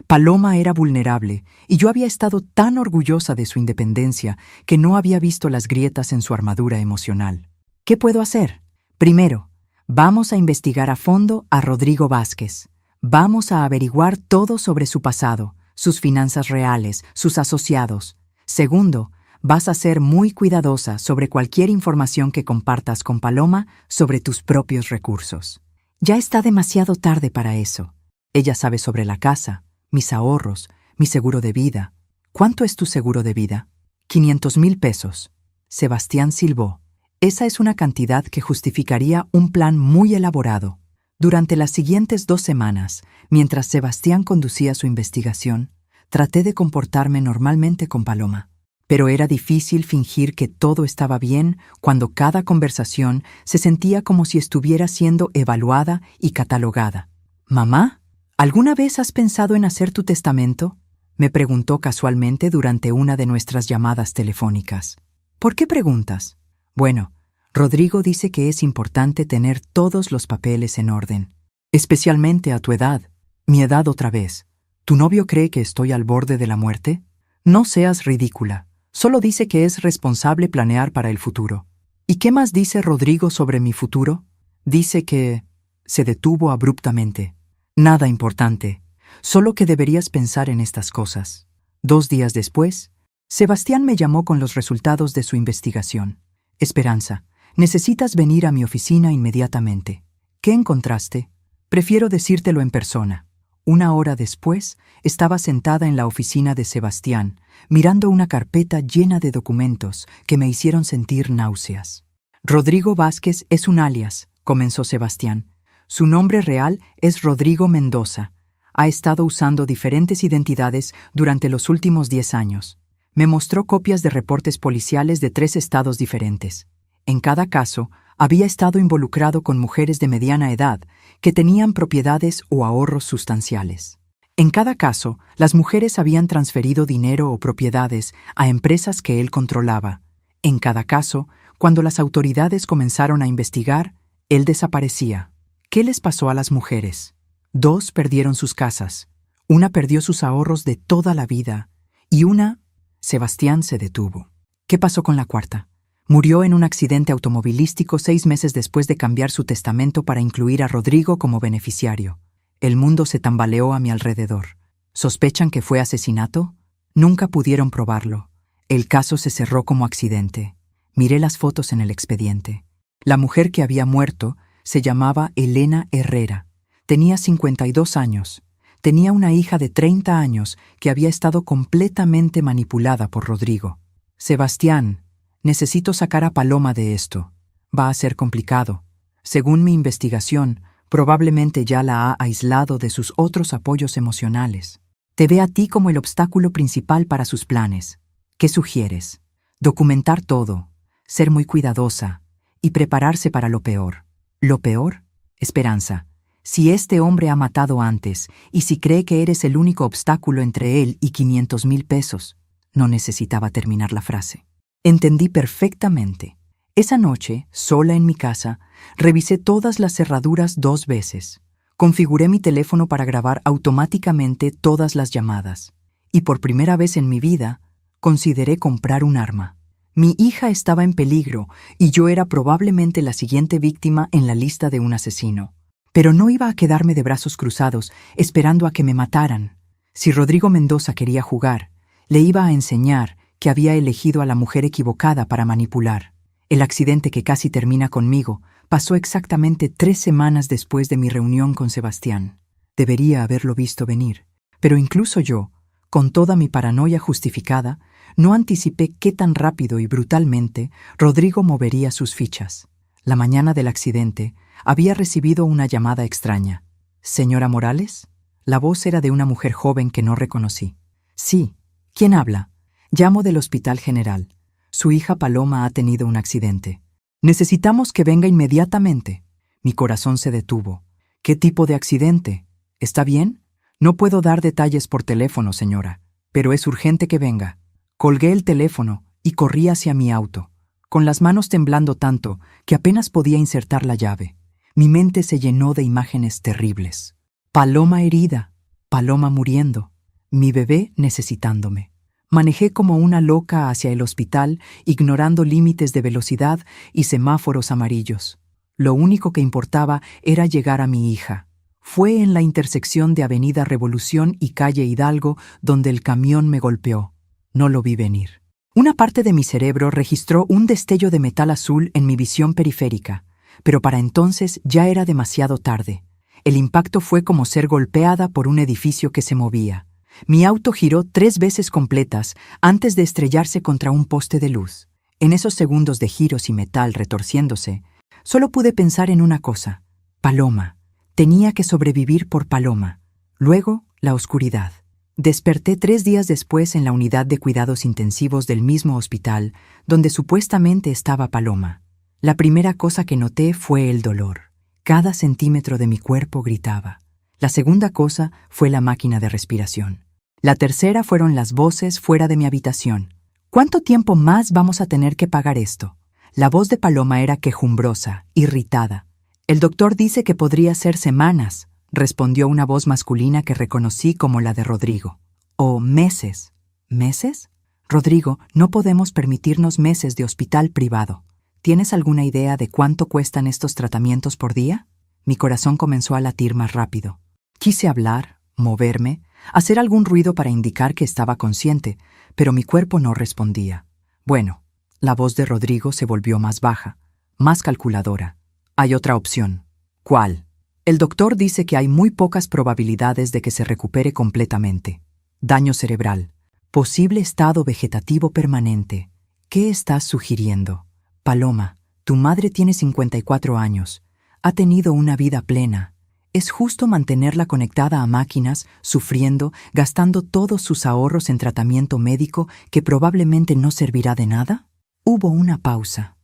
Paloma era vulnerable, y yo había estado tan orgullosa de su independencia que no había visto las grietas en su armadura emocional. ¿Qué puedo hacer? Primero, vamos a investigar a fondo a Rodrigo Vázquez. Vamos a averiguar todo sobre su pasado, sus finanzas reales, sus asociados. Segundo, vas a ser muy cuidadosa sobre cualquier información que compartas con Paloma sobre tus propios recursos. Ya está demasiado tarde para eso. Ella sabe sobre la casa, mis ahorros, mi seguro de vida. ¿Cuánto es tu seguro de vida? 500,000 pesos. Sebastián silbó. Esa es una cantidad que justificaría un plan muy elaborado. Durante las siguientes 2 semanas, mientras Sebastián conducía su investigación, traté de comportarme normalmente con Paloma. Pero era difícil fingir que todo estaba bien cuando cada conversación se sentía como si estuviera siendo evaluada y catalogada. «Mamá, ¿alguna vez has pensado en hacer tu testamento?», me preguntó casualmente durante una de nuestras llamadas telefónicas. «¿Por qué preguntas?». «Bueno, Rodrigo dice que es importante tener todos los papeles en orden, especialmente a tu edad, mi edad otra vez. ¿Tu novio cree que estoy al borde de la muerte? No seas ridícula. Solo dice que es responsable planear para el futuro». «¿Y qué más dice Rodrigo sobre mi futuro?». «Dice que…». Se detuvo abruptamente. «Nada importante. Solo que deberías pensar en estas cosas». 2 días después, Sebastián me llamó con los resultados de su investigación. «Esperanza, necesitas venir a mi oficina inmediatamente». «¿Qué encontraste?». «Prefiero decírtelo en persona». 1 hora después, estaba sentada en la oficina de Sebastián, mirando una carpeta llena de documentos que me hicieron sentir náuseas. «Rodrigo Vázquez es un alias», comenzó Sebastián. «Su nombre real es Rodrigo Mendoza. Ha estado usando diferentes identidades durante los últimos 10 años. Me mostró copias de reportes policiales de 3 estados diferentes. En cada caso, había estado involucrado con mujeres de mediana edad que tenían propiedades o ahorros sustanciales. En cada caso, las mujeres habían transferido dinero o propiedades a empresas que él controlaba. En cada caso, Cuando las autoridades comenzaron a investigar, él desaparecía. ¿Qué les pasó a las mujeres? 2 perdieron sus casas, una perdió sus ahorros de toda la vida y una, Sebastián, se detuvo. ¿Qué pasó con la cuarta? Murió en un accidente automovilístico 6 meses después de cambiar su testamento para incluir a Rodrigo como beneficiario. El mundo se tambaleó a mi alrededor. ¿Sospechan que fue asesinato? Nunca pudieron probarlo. El caso se cerró como accidente. Miré las fotos en el expediente. La mujer que había muerto se llamaba Elena Herrera. Tenía 52 años. Tenía una hija de 30 años que había estado completamente manipulada por Rodrigo. Sebastián, necesito sacar a Paloma de esto. Va a ser complicado. Según mi investigación, probablemente ya la ha aislado de sus otros apoyos emocionales. Te ve a ti como el obstáculo principal para sus planes. ¿Qué sugieres? Documentar todo, ser muy cuidadosa y prepararse para lo peor. ¿Lo peor? Esperanza. Si este hombre ha matado antes y si cree que eres el único obstáculo entre él y 500,000 pesos. No necesitaba terminar la frase. Entendí perfectamente. Esa noche, sola en mi casa, revisé todas las cerraduras 2 veces. Configuré mi teléfono para grabar automáticamente todas las llamadas. Y por primera vez en mi vida, consideré comprar un arma. Mi hija estaba en peligro y yo era probablemente la siguiente víctima en la lista de un asesino. Pero no iba a quedarme de brazos cruzados, esperando a que me mataran. Si Rodrigo Mendoza quería jugar, le iba a enseñar que había elegido a la mujer equivocada para manipular. El accidente que casi termina conmigo pasó exactamente 3 semanas después de mi reunión con Sebastián. Debería haberlo visto venir, pero incluso yo, con toda mi paranoia justificada, no anticipé qué tan rápido y brutalmente Rodrigo movería sus fichas. La mañana del accidente, había recibido una llamada extraña. ¿Señora Morales? La voz era de una mujer joven que no reconocí. Sí. ¿Quién habla? Llamo del Hospital General. Su hija Paloma ha tenido un accidente. Necesitamos que venga inmediatamente. Mi corazón se detuvo. ¿Qué tipo de accidente? ¿Está bien? No puedo dar detalles por teléfono, señora, pero es urgente que venga. Colgué el teléfono y corrí hacia mi auto, con las manos temblando tanto que apenas podía insertar la llave. Mi mente se llenó de imágenes terribles. Paloma herida, Paloma muriendo, mi bebé necesitándome. Manejé como una loca hacia el hospital, ignorando límites de velocidad y semáforos amarillos. Lo único que importaba era llegar a mi hija. Fue en la intersección de Avenida Revolución y Calle Hidalgo donde el camión me golpeó. No lo vi venir. Una parte de mi cerebro registró un destello de metal azul en mi visión periférica, pero para entonces ya era demasiado tarde. El impacto fue como ser golpeada por un edificio que se movía. Mi auto giró 3 veces completas antes de estrellarse contra un poste de luz. En esos segundos de giros y metal retorciéndose, solo pude pensar en una cosa: Paloma. Tenía que sobrevivir por Paloma. Luego, la oscuridad. Desperté 3 días después en la unidad de cuidados intensivos del mismo hospital, donde supuestamente estaba Paloma. La primera cosa que noté fue el dolor. Cada centímetro de mi cuerpo gritaba. La segunda cosa fue la máquina de respiración. La tercera fueron las voces fuera de mi habitación. ¿Cuánto tiempo más vamos a tener que pagar esto? La voz de Paloma era quejumbrosa, irritada. El doctor dice que podría ser semanas, respondió una voz masculina que reconocí como la de Rodrigo. O meses. ¿Meses? Rodrigo, no podemos permitirnos meses de hospital privado. ¿Tienes alguna idea de cuánto cuestan estos tratamientos por día? Mi corazón comenzó a latir más rápido. Quise hablar, moverme, hacer algún ruido para indicar que estaba consciente, pero mi cuerpo no respondía. Bueno, la voz de Rodrigo se volvió más baja, más calculadora. Hay otra opción. ¿Cuál? El doctor dice que hay muy pocas probabilidades de que se recupere completamente. Daño cerebral. Posible estado vegetativo permanente. ¿Qué estás sugiriendo? Paloma, tu madre tiene 54 años. Ha tenido una vida plena. ¿Es justo mantenerla conectada a máquinas, sufriendo, gastando todos sus ahorros en tratamiento médico que probablemente no servirá de nada? Hubo una pausa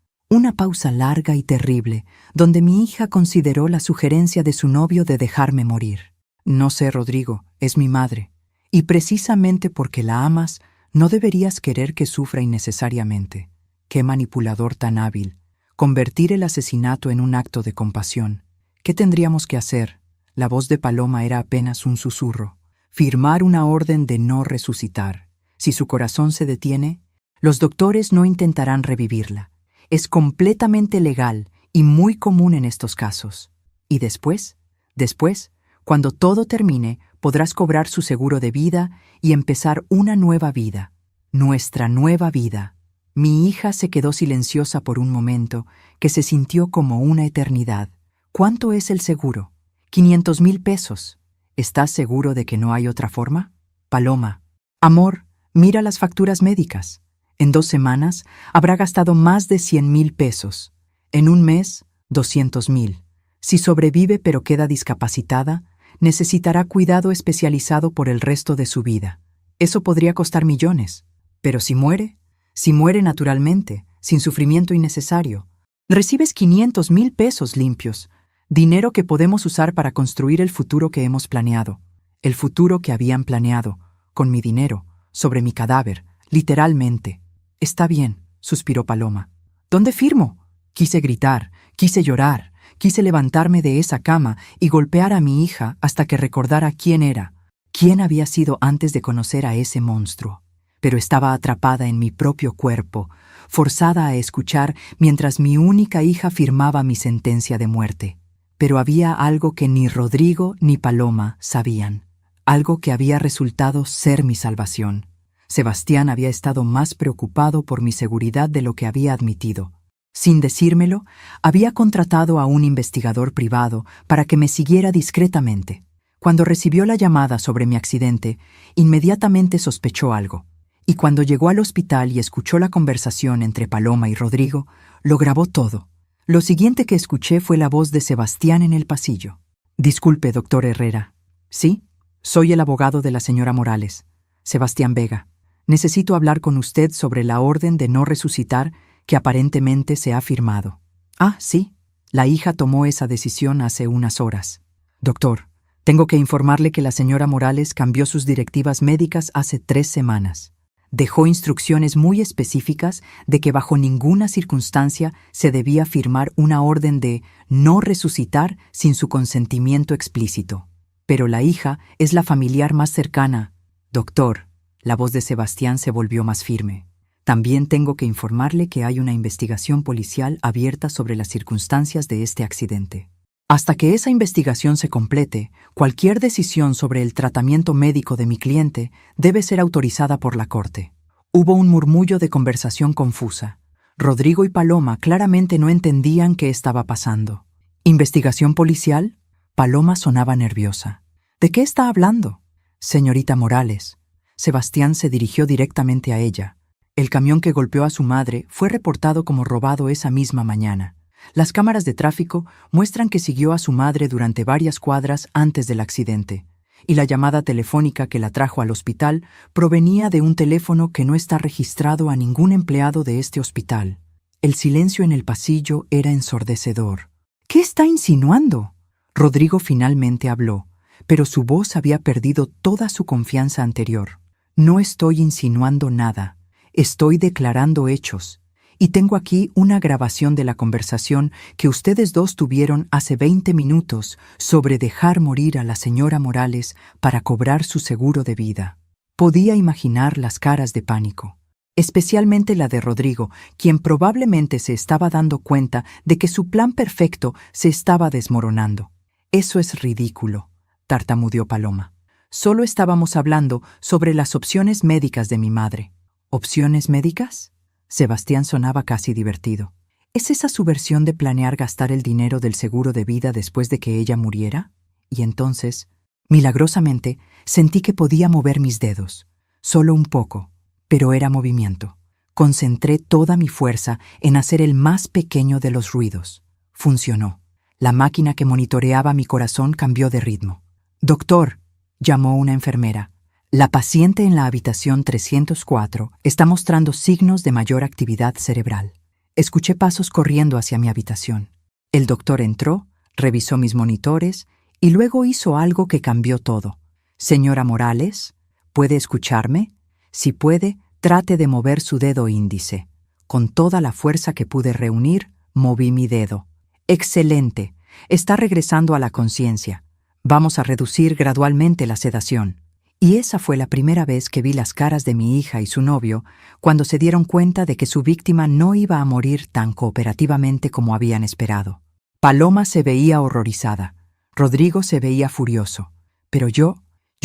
larga y terrible, donde mi hija consideró la sugerencia de su novio de dejarme morir. No sé, Rodrigo, es mi madre, y precisamente porque la amas, no deberías querer que sufra innecesariamente. Qué manipulador tan hábil. Convertir el asesinato en un acto de compasión. ¿Qué tendríamos que hacer? La voz de Paloma era apenas un susurro. Firmar una orden de no resucitar. Si su corazón se detiene, los doctores no intentarán revivirla. Es completamente legal y muy común en estos casos. ¿Y después? Después, cuando todo termine, podrás cobrar su seguro de vida y empezar una nueva vida. Nuestra nueva vida. Mi hija se quedó silenciosa por un momento que se sintió como una eternidad. ¿Cuánto es el seguro? 500,000 pesos. ¿Estás seguro de que no hay otra forma? Paloma. Amor, mira las facturas médicas. En 2 semanas habrá gastado más de 100,000 pesos. En un mes, 200,000. Si sobrevive pero queda discapacitada, necesitará cuidado especializado por el resto de su vida. Eso podría costar millones. Pero si muere naturalmente, sin sufrimiento innecesario, recibes 500,000 pesos limpios, dinero que podemos usar para construir el futuro que hemos planeado. El futuro que habían planeado, con mi dinero, sobre mi cadáver, literalmente. Está bien, suspiró Paloma. ¿Dónde firmo? Quise gritar, quise llorar, quise levantarme de esa cama y golpear a mi hija hasta que recordara quién era, quién había sido antes de conocer a ese monstruo. Pero estaba atrapada en mi propio cuerpo, forzada a escuchar mientras mi única hija firmaba mi sentencia de muerte. Pero había algo que ni Rodrigo ni Paloma sabían, algo que había resultado ser mi salvación. Sebastián había estado más preocupado por mi seguridad de lo que había admitido. Sin decírmelo, había contratado a un investigador privado para que me siguiera discretamente. Cuando recibió la llamada sobre mi accidente, inmediatamente sospechó algo. Y cuando llegó al hospital y escuchó la conversación entre Paloma y Rodrigo, lo grabó todo. Lo siguiente que escuché fue la voz de Sebastián en el pasillo. Disculpe, doctor Herrera. Sí, soy el abogado de la señora Morales, Sebastián Vega. Necesito hablar con usted sobre la orden de no resucitar que aparentemente se ha firmado. Ah, sí. La hija tomó esa decisión hace unas horas. Doctor, tengo que informarle que la señora Morales cambió sus directivas médicas hace 3 semanas. Dejó instrucciones muy específicas de que bajo ninguna circunstancia se debía firmar una orden de no resucitar sin su consentimiento explícito. Pero la hija es la familiar más cercana. Doctor, la voz de Sebastián se volvió más firme. También tengo que informarle que hay una investigación policial abierta sobre las circunstancias de este accidente. Hasta que esa investigación se complete, cualquier decisión sobre el tratamiento médico de mi cliente debe ser autorizada por la corte. Hubo un murmullo de conversación confusa. Rodrigo y Paloma claramente no entendían qué estaba pasando. ¿Investigación policial? Paloma sonaba nerviosa. ¿De qué está hablando? Señorita Morales. Sebastián se dirigió directamente a ella. El camión que golpeó a su madre fue reportado como robado esa misma mañana. Las cámaras de tráfico muestran que siguió a su madre durante varias cuadras antes del accidente, y la llamada telefónica que la trajo al hospital provenía de un teléfono que no está registrado a ningún empleado de este hospital. El silencio en el pasillo era ensordecedor. ¿Qué está insinuando? Rodrigo finalmente habló, pero su voz había perdido toda su confianza anterior. No estoy insinuando nada, estoy declarando hechos. Y tengo aquí una grabación de la conversación que ustedes dos tuvieron hace 20 minutos sobre dejar morir a la señora Morales para cobrar su seguro de vida. Podía imaginar las caras de pánico, especialmente la de Rodrigo, quien probablemente se estaba dando cuenta de que su plan perfecto se estaba desmoronando. Eso es ridículo, tartamudeó Paloma. Solo estábamos hablando sobre las opciones médicas de mi madre. ¿Opciones médicas? Sebastián sonaba casi divertido. ¿Es esa su versión de planear gastar el dinero del seguro de vida después de que ella muriera? Y entonces, milagrosamente, sentí que podía mover mis dedos. Solo un poco, pero era movimiento. Concentré toda mi fuerza en hacer el más pequeño de los ruidos. Funcionó. La máquina que monitoreaba mi corazón cambió de ritmo. «Doctor», llamó una enfermera. La paciente en la habitación 304 está mostrando signos de mayor actividad cerebral. Escuché pasos corriendo hacia mi habitación. El doctor entró, revisó mis monitores y luego hizo algo que cambió todo. «Señora Morales, ¿puede escucharme? Si puede, trate de mover su dedo índice». con toda la fuerza que pude reunir, moví mi dedo. Excelente. Está regresando a la conciencia. Vamos a reducir gradualmente la sedación. Y esa fue la primera vez que vi las caras de mi hija y su novio cuando se dieron cuenta de que su víctima no iba a morir tan cooperativamente como habían esperado. Paloma se veía horrorizada. Rodrigo se veía furioso. Pero yo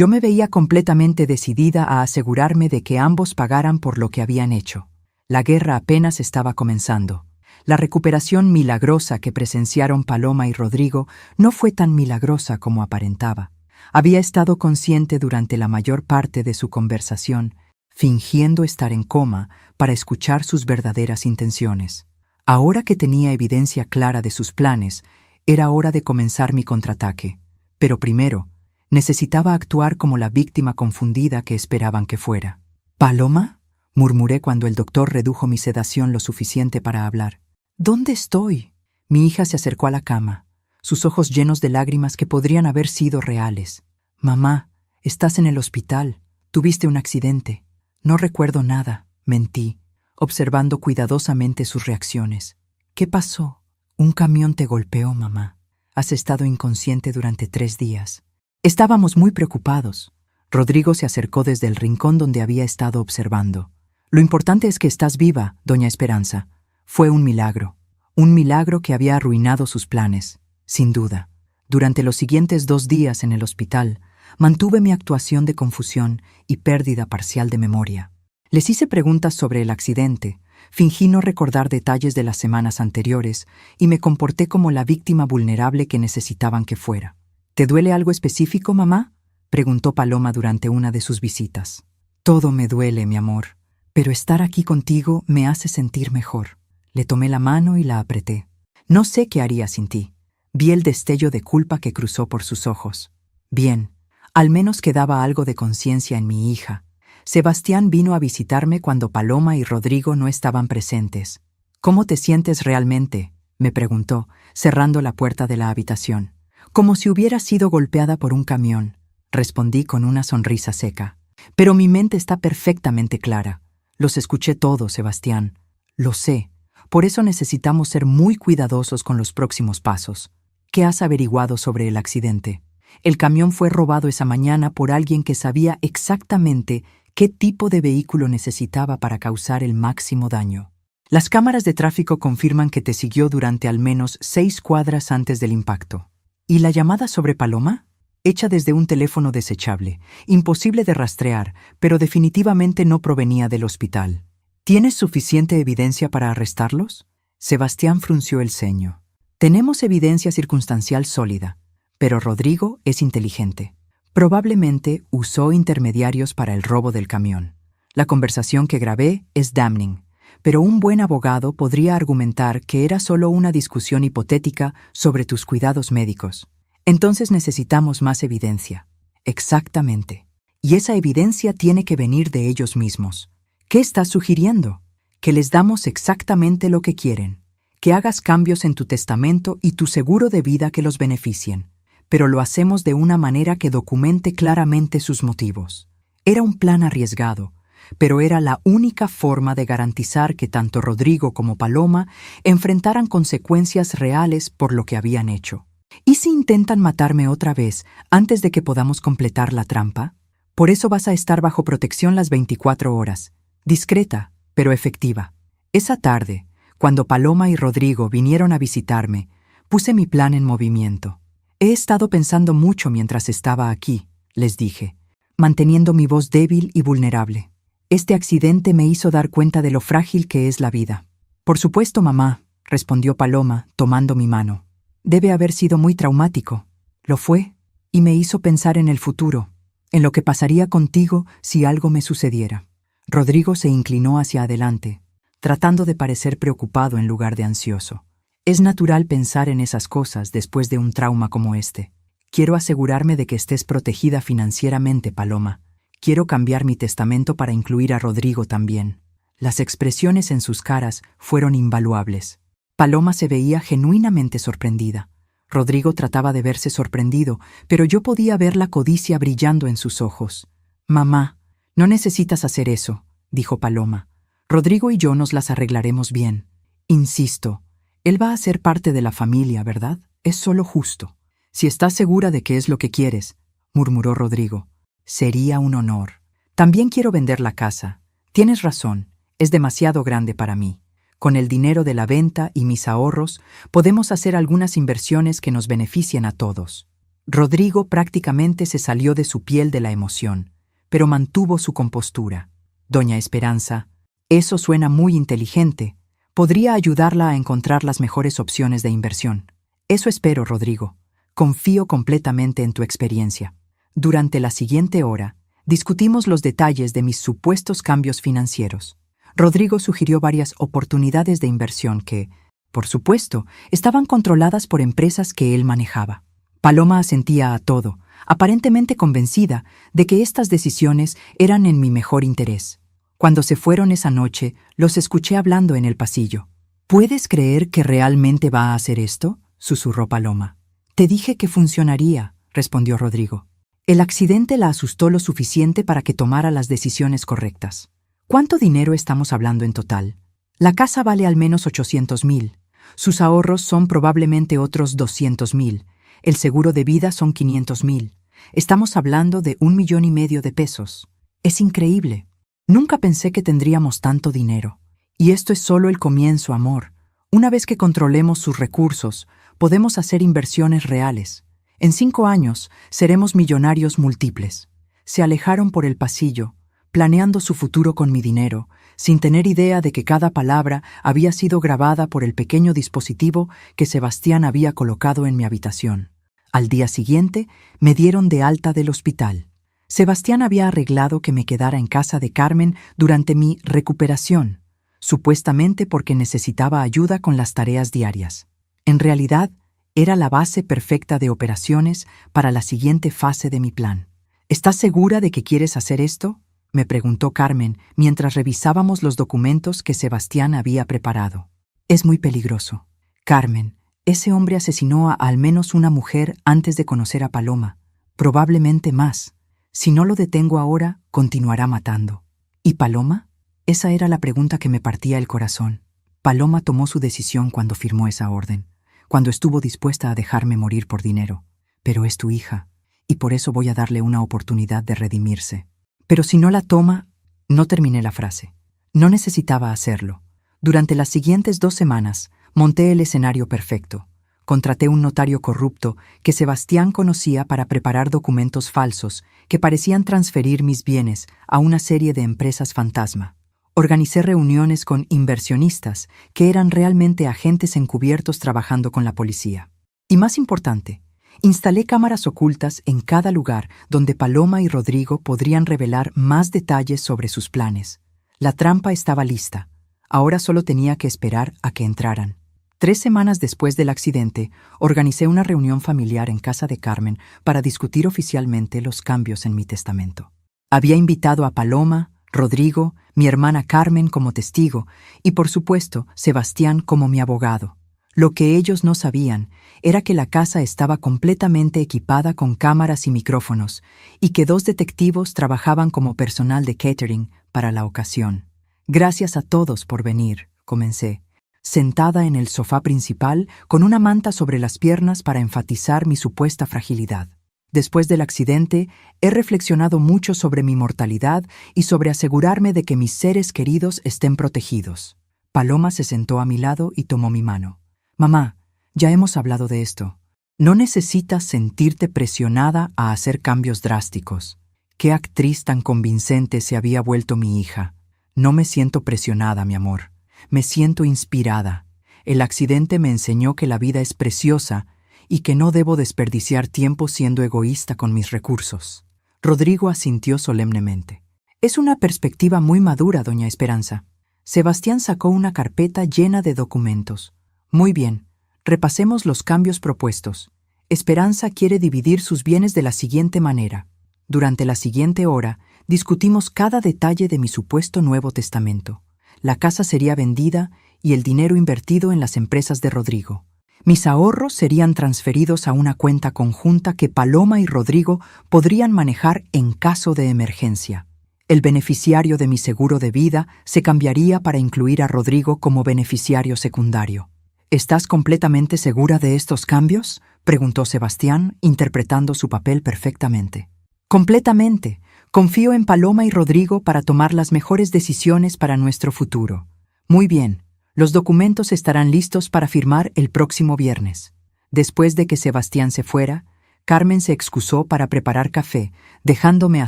me veía completamente decidida a asegurarme de que ambos pagaran por lo que habían hecho. La guerra apenas estaba comenzando. La recuperación milagrosa que presenciaron Paloma y Rodrigo no fue tan milagrosa como aparentaba. Había estado consciente durante la mayor parte de su conversación, fingiendo estar en coma para escuchar sus verdaderas intenciones. Ahora que tenía evidencia clara de sus planes, era hora de comenzar mi contraataque. Pero primero, necesitaba actuar como la víctima confundida que esperaban que fuera. «¿Paloma?», murmuré cuando el doctor redujo mi sedación lo suficiente para hablar. «¿Dónde estoy?». Mi hija se acercó a la cama, sus ojos llenos de lágrimas que podrían haber sido reales. «Mamá, estás en el hospital. Tuviste un accidente». «No recuerdo nada», mentí, observando cuidadosamente sus reacciones. «¿Qué pasó?». «Un camión te golpeó, mamá. Has estado inconsciente durante 3 días». Estábamos muy preocupados. Rodrigo se acercó desde el rincón donde había estado observando. «Lo importante es que estás viva, doña Esperanza. Fue un milagro que había arruinado sus planes, sin duda. Durante los siguientes 2 días en el hospital, mantuve mi actuación de confusión y pérdida parcial de memoria. Les hice preguntas sobre el accidente, fingí no recordar detalles de las semanas anteriores y me comporté como la víctima vulnerable que necesitaban que fuera. «¿Te duele algo específico, mamá?», preguntó Paloma durante una de sus visitas. «Todo me duele, mi amor, pero estar aquí contigo me hace sentir mejor». Le tomé la mano y la apreté. «No sé qué haría sin ti». Vi el destello de culpa que cruzó por sus ojos. Bien, al menos quedaba algo de conciencia en mi hija. Sebastián vino a visitarme cuando Paloma y Rodrigo no estaban presentes. «¿Cómo te sientes realmente?», me preguntó, cerrando la puerta de la habitación. «Como si hubiera sido golpeada por un camión», respondí con una sonrisa seca. «Pero mi mente está perfectamente clara. Los escuché todos, Sebastián. Lo sé. Por eso necesitamos ser muy cuidadosos con los próximos pasos. ¿Qué has averiguado sobre el accidente?». «El camión fue robado esa mañana por alguien que sabía exactamente qué tipo de vehículo necesitaba para causar el máximo daño. Las cámaras de tráfico confirman que te siguió durante al menos 6 cuadras antes del impacto». «¿Y la llamada sobre Paloma?». «Hecha desde un teléfono desechable, imposible de rastrear, pero definitivamente no provenía del hospital». «¿Tienes suficiente evidencia para arrestarlos?». Sebastián frunció el ceño. «Tenemos evidencia circunstancial sólida, pero Rodrigo es inteligente. Probablemente usó intermediarios para el robo del camión. La conversación que grabé es damning, pero un buen abogado podría argumentar que era solo una discusión hipotética sobre tus cuidados médicos. Entonces necesitamos más evidencia». «Exactamente. Y esa evidencia tiene que venir de ellos mismos». «¿Qué estás sugiriendo?». «Que les damos exactamente lo que quieren. Que hagas cambios en tu testamento y tu seguro de vida que los beneficien. Pero lo hacemos de una manera que documente claramente sus motivos». Era un plan arriesgado, pero era la única forma de garantizar que tanto Rodrigo como Paloma enfrentaran consecuencias reales por lo que habían hecho. «¿Y si intentan matarme otra vez antes de que podamos completar la trampa? Por eso vas a estar bajo protección las 24 horas. Discreta, pero efectiva». Esa tarde, cuando Paloma y Rodrigo vinieron a visitarme, puse mi plan en movimiento. «He estado pensando mucho mientras estaba aquí», les dije, manteniendo mi voz débil y vulnerable. «Este accidente me hizo dar cuenta de lo frágil que es la vida». «Por supuesto, mamá», respondió Paloma, tomando mi mano. «Debe haber sido muy traumático». «Lo fue, y me hizo pensar en el futuro, en lo que pasaría contigo si algo me sucediera». Rodrigo se inclinó hacia adelante, tratando de parecer preocupado en lugar de ansioso. «Es natural pensar en esas cosas después de un trauma como este. Quiero asegurarme de que estés protegida financieramente, Paloma. Quiero cambiar mi testamento para incluir a Rodrigo también». Las expresiones en sus caras fueron invaluables. Paloma se veía genuinamente sorprendida. Rodrigo trataba de verse sorprendido, pero yo podía ver la codicia brillando en sus ojos. «Mamá, no necesitas hacer eso», dijo Paloma. Rodrigo y yo nos las arreglaremos bien. Insisto, él va a ser parte de la familia, ¿verdad? Es solo justo. Si estás segura de que es lo que quieres, murmuró Rodrigo. Sería un honor. También quiero vender la casa. Tienes razón, es demasiado grande para mí. Con el dinero de la venta y mis ahorros, podemos hacer algunas inversiones que nos beneficien a todos. Rodrigo prácticamente se salió de su piel de la emoción, pero mantuvo su compostura. Doña Esperanza, eso suena muy inteligente. Podría ayudarla a encontrar las mejores opciones de inversión. Eso espero, Rodrigo. Confío completamente en tu experiencia. Durante la siguiente hora, discutimos los detalles de mis supuestos cambios financieros. Rodrigo sugirió varias oportunidades de inversión que, por supuesto, estaban controladas por empresas que él manejaba. Paloma asentía a todo, aparentemente convencida de que estas decisiones eran en mi mejor interés. Cuando se fueron esa noche, los escuché hablando en el pasillo. ¿Puedes creer que realmente va a hacer esto?, susurró Paloma. Te dije que funcionaría, respondió Rodrigo. El accidente la asustó lo suficiente para que tomara las decisiones correctas. ¿Cuánto dinero estamos hablando en total? La casa vale al menos 800,000. Sus ahorros son probablemente otros 200,000. El seguro de vida son 500,000. Estamos hablando de 1,5 millones de pesos. Es increíble. Nunca pensé que tendríamos tanto dinero. Y esto es solo el comienzo, amor. Una vez que controlemos sus recursos, podemos hacer inversiones reales. En 5 años, seremos millonarios múltiples. Se alejaron por el pasillo, planeando su futuro con mi dinero, sin tener idea de que cada palabra había sido grabada por el pequeño dispositivo que Sebastián había colocado en mi habitación. Al día siguiente, me dieron de alta del hospital. Sebastián había arreglado que me quedara en casa de Carmen durante mi recuperación, supuestamente porque necesitaba ayuda con las tareas diarias. En realidad, era la base perfecta de operaciones para la siguiente fase de mi plan. ¿Estás segura de que quieres hacer esto?, me preguntó Carmen mientras revisábamos los documentos que Sebastián había preparado. Es muy peligroso. Carmen, ese hombre asesinó a al menos una mujer antes de conocer a Paloma, probablemente más. Si no lo detengo ahora, continuará matando. ¿Y Paloma? Esa era la pregunta que me partía el corazón. Paloma tomó su decisión cuando firmó esa orden, cuando estuvo dispuesta a dejarme morir por dinero. Pero es tu hija, y por eso voy a darle una oportunidad de redimirse. Pero si no la toma, no terminé la frase. No necesitaba hacerlo. Durante las siguientes 2 semanas, monté el escenario perfecto. Contraté un notario corrupto que Sebastián conocía para preparar documentos falsos que parecían transferir mis bienes a una serie de empresas fantasma. Organicé reuniones con inversionistas que eran realmente agentes encubiertos trabajando con la policía. Y más importante, instalé cámaras ocultas en cada lugar donde Paloma y Rodrigo podrían revelar más detalles sobre sus planes. La trampa estaba lista. Ahora solo tenía que esperar a que entraran. 3 semanas después del accidente, organicé una reunión familiar en casa de Carmen para discutir oficialmente los cambios en mi testamento. Había invitado a Paloma, Rodrigo, mi hermana Carmen como testigo y, por supuesto, Sebastián como mi abogado. Lo que ellos no sabían era que la casa estaba completamente equipada con cámaras y micrófonos y que 2 detectivos trabajaban como personal de catering para la ocasión. Gracias a todos por venir, comencé, sentada en el sofá principal con una manta sobre las piernas para enfatizar mi supuesta fragilidad. Después del accidente, he reflexionado mucho sobre mi mortalidad y sobre asegurarme de que mis seres queridos estén protegidos. Paloma se sentó a mi lado y tomó mi mano. Mamá, ya hemos hablado de esto. No necesitas sentirte presionada a hacer cambios drásticos. Qué actriz tan convincente se había vuelto mi hija. No me siento presionada, mi amor. Me siento inspirada. El accidente me enseñó que la vida es preciosa y que no debo desperdiciar tiempo siendo egoísta con mis recursos. Rodrigo asintió solemnemente. Es una perspectiva muy madura, doña Esperanza. Sebastián sacó una carpeta llena de documentos. Muy bien, repasemos los cambios propuestos. Esperanza quiere dividir sus bienes de la siguiente manera. Durante la siguiente hora, discutimos cada detalle de mi supuesto nuevo testamento. La casa sería vendida y el dinero invertido en las empresas de Rodrigo. Mis ahorros serían transferidos a una cuenta conjunta que Paloma y Rodrigo podrían manejar en caso de emergencia. El beneficiario de mi seguro de vida se cambiaría para incluir a Rodrigo como beneficiario secundario. ¿Estás completamente segura de estos cambios?, preguntó Sebastián, interpretando su papel perfectamente. Completamente. Confío en Paloma y Rodrigo para tomar las mejores decisiones para nuestro futuro. Muy bien. Los documentos estarán listos para firmar el próximo viernes. Después de que Sebastián se fuera, Carmen se excusó para preparar café, dejándome a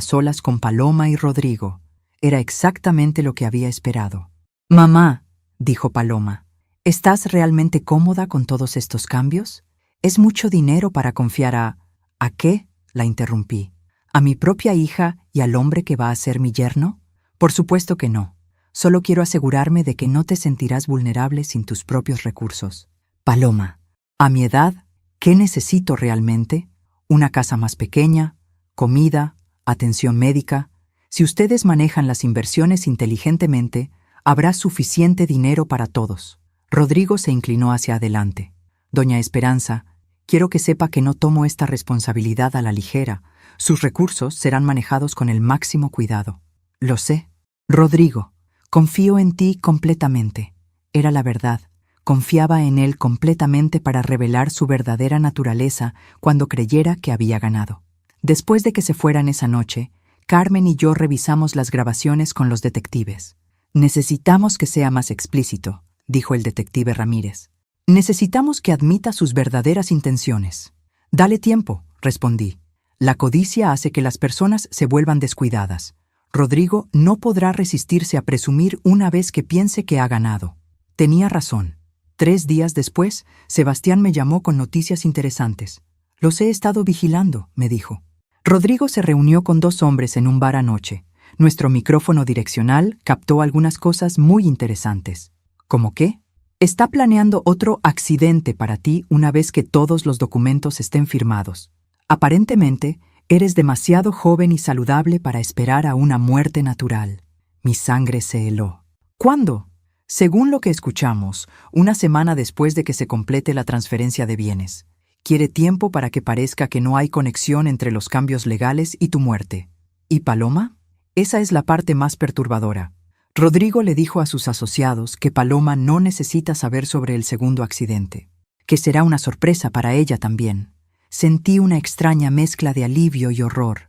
solas con Paloma y Rodrigo. Era exactamente lo que había esperado. «Mamá», dijo Paloma, «¿estás realmente cómoda con todos estos cambios? ¿Es mucho dinero para confiar a...» «¿A qué?», la interrumpí. «¿A mi propia hija y al hombre que va a ser mi yerno? Por supuesto que no. Solo quiero asegurarme de que no te sentirás vulnerable sin tus propios recursos. Paloma, a mi edad, ¿qué necesito realmente? Una casa más pequeña, comida, atención médica. Si ustedes manejan las inversiones inteligentemente, habrá suficiente dinero para todos». Rodrigo se inclinó hacia adelante. «Doña Esperanza, quiero que sepa que no tomo esta responsabilidad a la ligera. Sus recursos serán manejados con el máximo cuidado». «Lo sé. Rodrigo, confío en ti completamente». Era la verdad. Confiaba en él completamente para revelar su verdadera naturaleza cuando creyera que había ganado. Después de que se fueran esa noche, Carmen y yo revisamos las grabaciones con los detectives. «Necesitamos que sea más explícito», dijo el detective Ramírez. «Necesitamos que admita sus verdaderas intenciones». «Dale tiempo», respondí. «La codicia hace que las personas se vuelvan descuidadas. Rodrigo no podrá resistirse a presumir una vez que piense que ha ganado». Tenía razón. 3 días después, Sebastián me llamó con noticias interesantes. «Los he estado vigilando», me dijo. Rodrigo se reunió con 2 hombres en un bar anoche. Nuestro micrófono direccional captó algunas cosas muy interesantes. ¿Cómo qué? Está planeando otro accidente para ti una vez que todos los documentos estén firmados. Aparentemente, eres demasiado joven y saludable para esperar a una muerte natural. Mi sangre se heló. ¿Cuándo? Según lo que escuchamos, una semana después de que se complete la transferencia de bienes. Quiere tiempo para que parezca que no hay conexión entre los cambios legales y tu muerte. ¿Y Paloma? Esa es la parte más perturbadora. Rodrigo le dijo a sus asociados que Paloma no necesita saber sobre el segundo accidente, que será una sorpresa para ella también. Sentí una extraña mezcla de alivio y horror.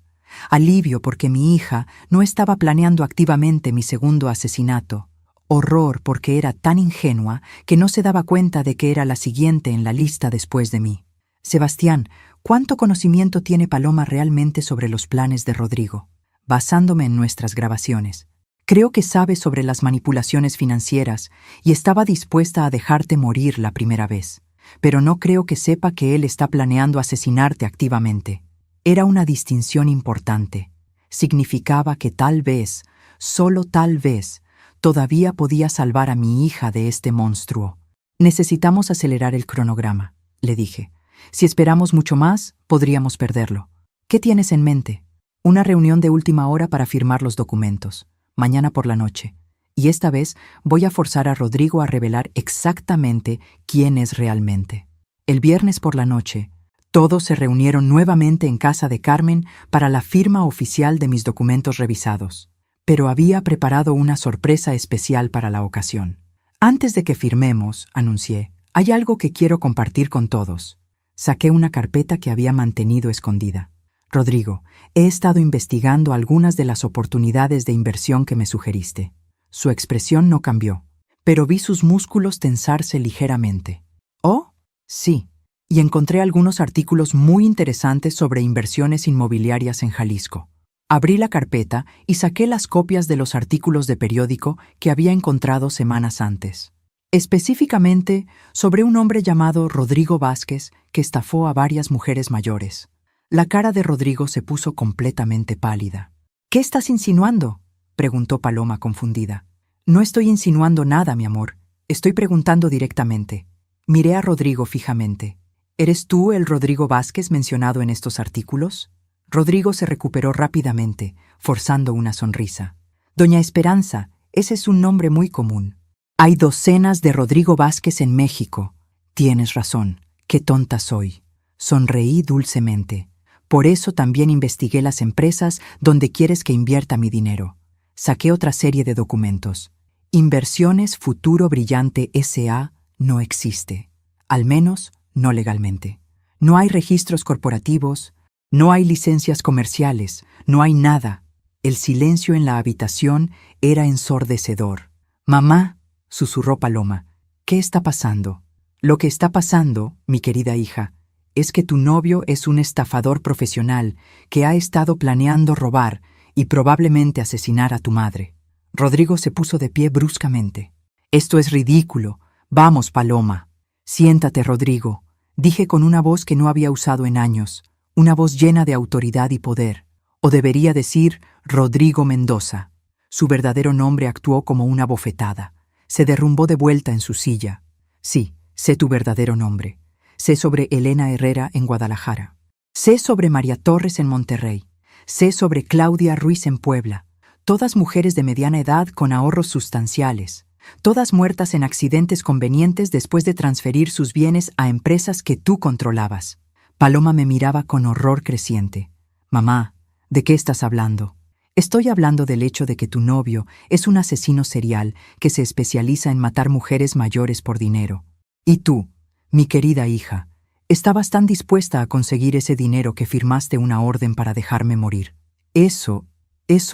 Alivio porque mi hija no estaba planeando activamente mi segundo asesinato. Horror porque era tan ingenua que no se daba cuenta de que era la siguiente en la lista después de mí. Sebastián, ¿cuánto conocimiento tiene Paloma realmente sobre los planes de Rodrigo? Basándome en nuestras grabaciones. Creo que sabe sobre las manipulaciones financieras y estaba dispuesta a dejarte morir la primera vez. Pero no creo que sepa que él está planeando asesinarte activamente. Era una distinción importante. Significaba que tal vez, solo tal vez, todavía podía salvar a mi hija de este monstruo. Necesitamos acelerar el cronograma, le dije. Si esperamos mucho más, podríamos perderlo. ¿Qué tienes en mente? Una reunión de última hora para firmar los documentos, mañana por la noche. Y esta vez voy a forzar a Rodrigo a revelar exactamente quién es realmente. El viernes por la noche, todos se reunieron nuevamente en casa de Carmen para la firma oficial de mis documentos revisados. Pero había preparado una sorpresa especial para la ocasión. «Antes de que firmemos», anuncié, «hay algo que quiero compartir con todos». Saqué una carpeta que había mantenido escondida. «Rodrigo, he estado investigando algunas de las oportunidades de inversión que me sugeriste». Su expresión no cambió, pero vi sus músculos tensarse ligeramente. «¿Oh? Sí. Y encontré algunos artículos muy interesantes sobre inversiones inmobiliarias en Jalisco». Abrí la carpeta y saqué las copias de los artículos de periódico que había encontrado semanas antes. Específicamente sobre un hombre llamado Rodrigo Vázquez que estafó a varias mujeres mayores. La cara de Rodrigo se puso completamente pálida. «¿Qué estás insinuando?», preguntó Paloma confundida. «No estoy insinuando nada, mi amor. Estoy preguntando directamente». Miré a Rodrigo fijamente. «¿Eres tú el Rodrigo Vázquez mencionado en estos artículos?». Rodrigo se recuperó rápidamente, forzando una sonrisa. «Doña Esperanza, ese es un nombre muy común. Hay docenas de Rodrigo Vázquez en México». «Tienes razón. Qué tonta soy». Sonreí dulcemente. «Por eso también investigué las empresas donde quieres que invierta mi dinero. Saqué otra serie de documentos. Inversiones Futuro Brillante S.A. no existe. Al menos, no legalmente. No hay registros corporativos, no hay licencias comerciales, no hay nada. El silencio en la habitación era ensordecedor. «Mamá», susurró Paloma, «¿qué está pasando?» «Lo que está pasando, mi querida hija, es que tu novio es un estafador profesional que ha estado planeando robar y probablemente asesinar a tu madre». Rodrigo se puso de pie bruscamente. «Esto es ridículo. Vamos, Paloma». «Siéntate, Rodrigo», dije con una voz que no había usado en años, una voz llena de autoridad y poder. O debería decir Rodrigo Mendoza. Su verdadero nombre actuó como una bofetada. Se derrumbó de vuelta en su silla. «Sí, sé tu verdadero nombre. Sé sobre Elena Herrera en Guadalajara. Sé sobre María Torres en Monterrey. Sé sobre Claudia Ruiz en Puebla. Todas mujeres de mediana edad con ahorros sustanciales. Todas muertas en accidentes convenientes después de transferir sus bienes a empresas que tú controlabas». Paloma me miraba con horror creciente. «Mamá, ¿de qué estás hablando?» «Estoy hablando del hecho de que tu novio es un asesino serial que se especializa en matar mujeres mayores por dinero. Y tú, mi querida hija, estabas tan dispuesta a conseguir ese dinero que firmaste una orden para dejarme morir. Eso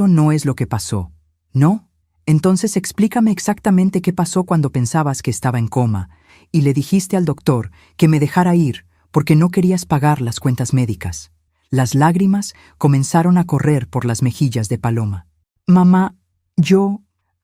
no es lo que pasó, ¿no? Entonces explícame exactamente qué pasó cuando pensabas que estaba en coma y le dijiste al doctor que me dejara ir porque no querías pagar las cuentas médicas». Las lágrimas comenzaron a correr por las mejillas de Paloma. «Mamá,